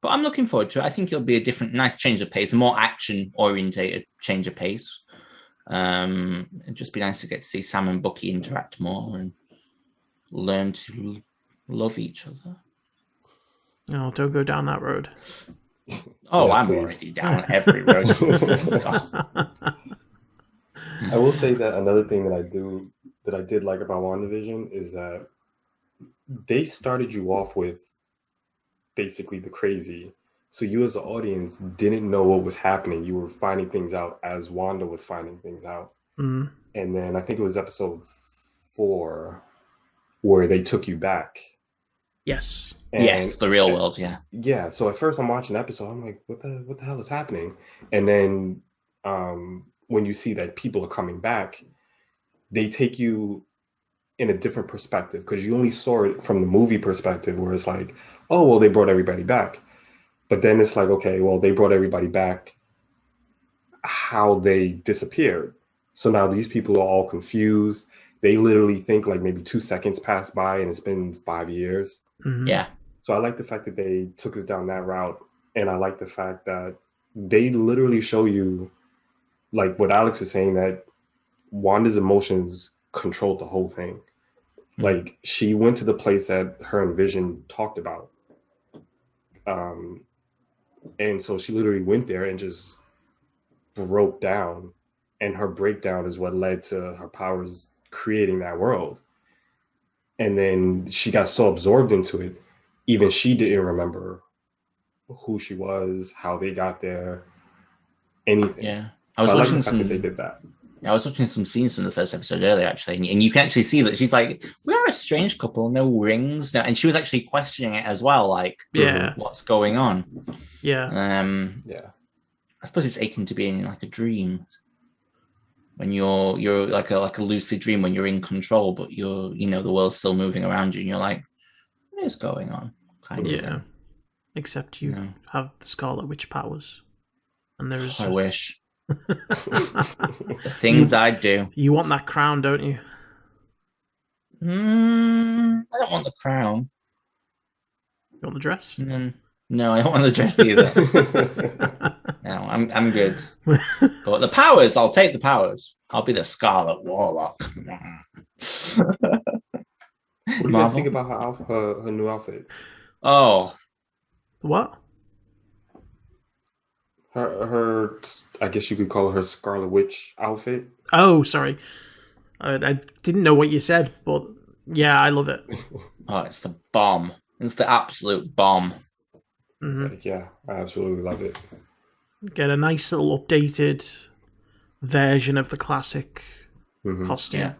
Speaker 1: But I'm looking forward to it. I think it'll be a different, nice change of pace, a more action-orientated change of pace. It'd just be nice to get to see Sam and Bucky interact more and learn to love each other.
Speaker 2: No, don't go down that road.
Speaker 1: Oh, I'm already down every road.
Speaker 3: I will say that another thing that I did like about WandaVision is that they started you off with basically the crazy. So you as an audience didn't know what was happening. You were finding things out as Wanda was finding things out. And then I think it was episode 4 where they took you back.
Speaker 2: Yes.
Speaker 1: Yes, the real world, yeah.
Speaker 3: Yeah, so at first I'm watching the episode, I'm like, what the hell is happening? And then when you see that people are coming back, they take you in a different perspective, because you only saw it from the movie perspective, where it's like, oh, well, they brought everybody back. But then it's like, okay, well, they brought everybody back, how they disappeared. So now these people are all confused. They literally think like maybe 2 seconds passed by and it's been 5 years.
Speaker 1: Yeah.
Speaker 3: So I like the fact that they took us down that route. And I like the fact that they literally show you, like what Alex was saying, that Wanda's emotions controlled the whole thing. Like, she went to the place that her and Vision talked about. And so she literally went there and just broke down. And her breakdown is what led to her powers creating that world. And then she got so absorbed into it, even she didn't remember who she was, how they got there, anything.
Speaker 1: Yeah.
Speaker 3: I was watching some. They did that.
Speaker 1: I was watching some scenes from the first episode earlier, actually, and you can actually see that she's like, "We are a strange couple, no rings," no, and she was actually questioning it as well, like, what's going on?
Speaker 2: Yeah.
Speaker 3: Yeah.
Speaker 1: I suppose it's akin to being like a dream, when you're like a lucid dream, when you're in control, but the world's still moving around you, and you're like, what is going on? Kind of thing.
Speaker 2: Except you have the Scarlet Witch powers, and there's.
Speaker 1: I wish. The things I'd do.
Speaker 2: You want that crown, don't you?
Speaker 1: I don't want the crown.
Speaker 2: You want the dress?
Speaker 1: No, I don't want the dress either. No, I'm good. But the powers, I'll take the powers. I'll be the Scarlet Warlock.
Speaker 3: What do you guys think about her new outfit?
Speaker 1: Oh.
Speaker 2: What?
Speaker 3: Her, I guess you could call her Scarlet Witch outfit.
Speaker 2: Oh, sorry. I didn't know what you said, but yeah, I love it.
Speaker 1: Oh, it's the bomb. It's the absolute bomb.
Speaker 3: Yeah, I absolutely love it.
Speaker 2: Get a nice little updated version of the classic costume.
Speaker 1: Yeah.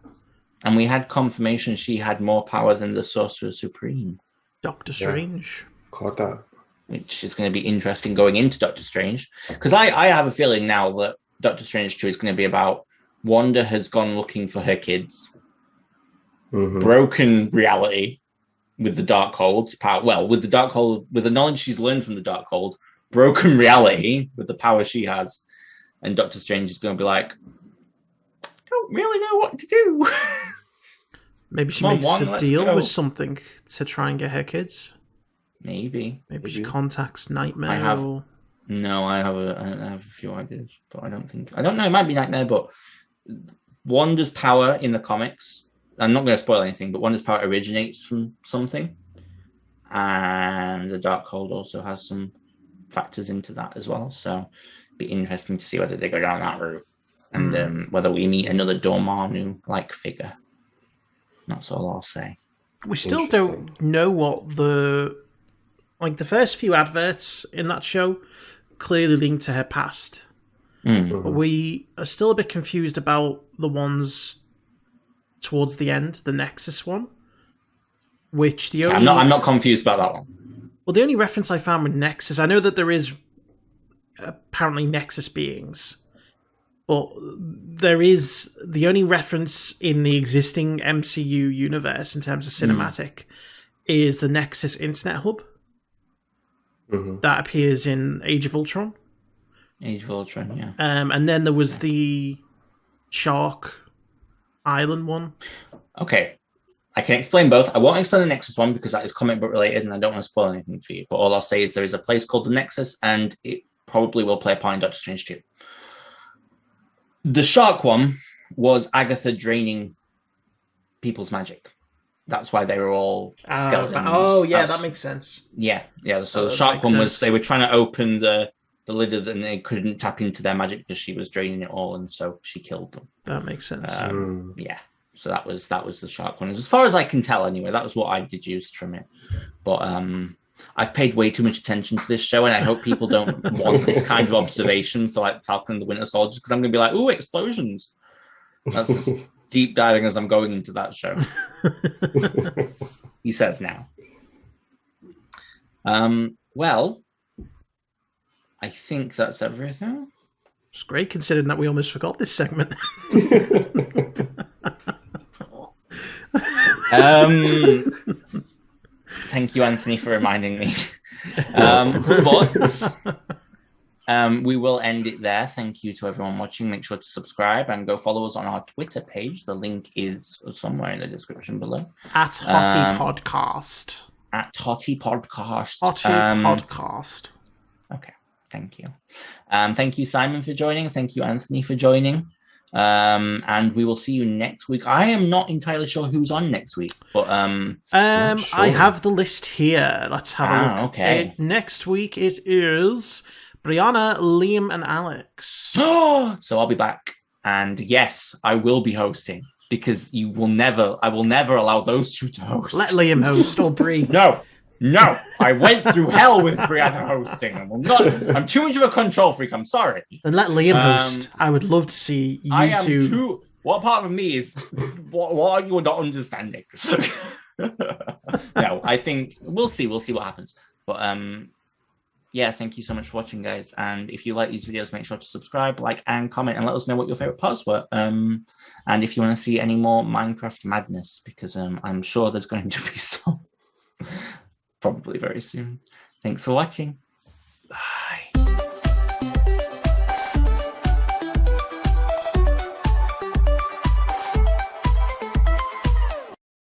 Speaker 1: And we had confirmation she had more power than the Sorcerer Supreme.
Speaker 2: Doctor Strange.
Speaker 3: Caught that.
Speaker 1: Which is going to be interesting going into Doctor Strange. Because I have a feeling now that Doctor Strange 2 is going to be about Wanda has gone looking for her kids, broken reality with the Darkhold power. Well, with the Darkhold, with the knowledge she's learned from the Darkhold, broken reality with the power she has, and Doctor Strange is going to be like, don't really know what to do.
Speaker 2: Maybe she makes a deal with something to try and get her kids.
Speaker 1: Maybe
Speaker 2: she contacts Nightmare.
Speaker 1: No, I have a few ideas, but I don't know. It might be Nightmare, but Wanda's power in the comics. I'm not going to spoil anything, but Wanda's power originates from something, and the Darkhold also has some factors into that as well. So, it'd be interesting to see whether they go down that route, and whether we meet another Dormammu-like figure. That's all I'll say.
Speaker 2: We still don't know what the first few adverts in that show clearly link to her past. But we are still a bit confused about the ones towards the end, the Nexus one. Which the only...
Speaker 1: I'm not confused about that one.
Speaker 2: Well, the only reference I found with Nexus, I know that there is apparently Nexus beings, but there is the only reference in the existing MCU universe in terms of cinematic is the Nexus Internet Hub that appears in Age of Ultron.
Speaker 1: Age of Ultron, yeah.
Speaker 2: And then there was the Shark Island one.
Speaker 1: Okay, I can explain both. I won't explain the Nexus one because that is comic book related and I don't want to spoil anything for you. But all I'll say is there is a place called the Nexus and it probably will play a part in Doctor Strange 2. The Shark one was Agatha draining people's magic. That's why they were all skeletons.
Speaker 2: Oh, yeah, that makes sense.
Speaker 1: Yeah. So the Shark one was they were trying to open the lid and they couldn't tap into their magic because she was draining it all, and so she killed them.
Speaker 2: That makes sense.
Speaker 1: Yeah. So that was the Shark one. As far as I can tell, anyway, that was what I deduced from it. But I've paid way too much attention to this show, and I hope people don't want this kind of observation for like Falcon and the Winter Soldier, because I'm going to be like, ooh, explosions. That's as deep diving as I'm going into that show. He says now. Well, I think that's everything.
Speaker 2: It's great considering that we almost forgot this segment.
Speaker 1: Thank you, Anthony, for reminding me. But we will end it there. Thank you to everyone watching. Make sure to subscribe and go follow us on our Twitter page. The link is somewhere in the description below.
Speaker 2: At HOTI Podcast.
Speaker 1: At HOTI Podcast.
Speaker 2: HOTI Podcast.
Speaker 1: Okay. Thank you. Thank you, Simon, for joining. Thank you, Anthony, for joining. And we will see you next week. I am not entirely sure who's on next week, but sure.
Speaker 2: I have the list here. Let's have a look.
Speaker 1: Okay.
Speaker 2: Next week it is Brianna, Liam, and Alex.
Speaker 1: So I'll be back, and yes, I will be hosting because I will never allow those two to host.
Speaker 2: Let Liam host or Brie.
Speaker 1: No, I went through hell with Brianna hosting. I'm too much of a control freak. I'm sorry.
Speaker 2: Then let Liam host. I would love to see you two.
Speaker 1: What part of me is? what are you not understanding? No, I think we'll see. We'll see what happens. But yeah, thank you so much for watching, guys. And if you like these videos, make sure to subscribe, like, and comment, and let us know what your favorite parts were. And if you want to see any more Minecraft madness, because I'm sure there's going to be some. Probably very soon. Thanks for watching.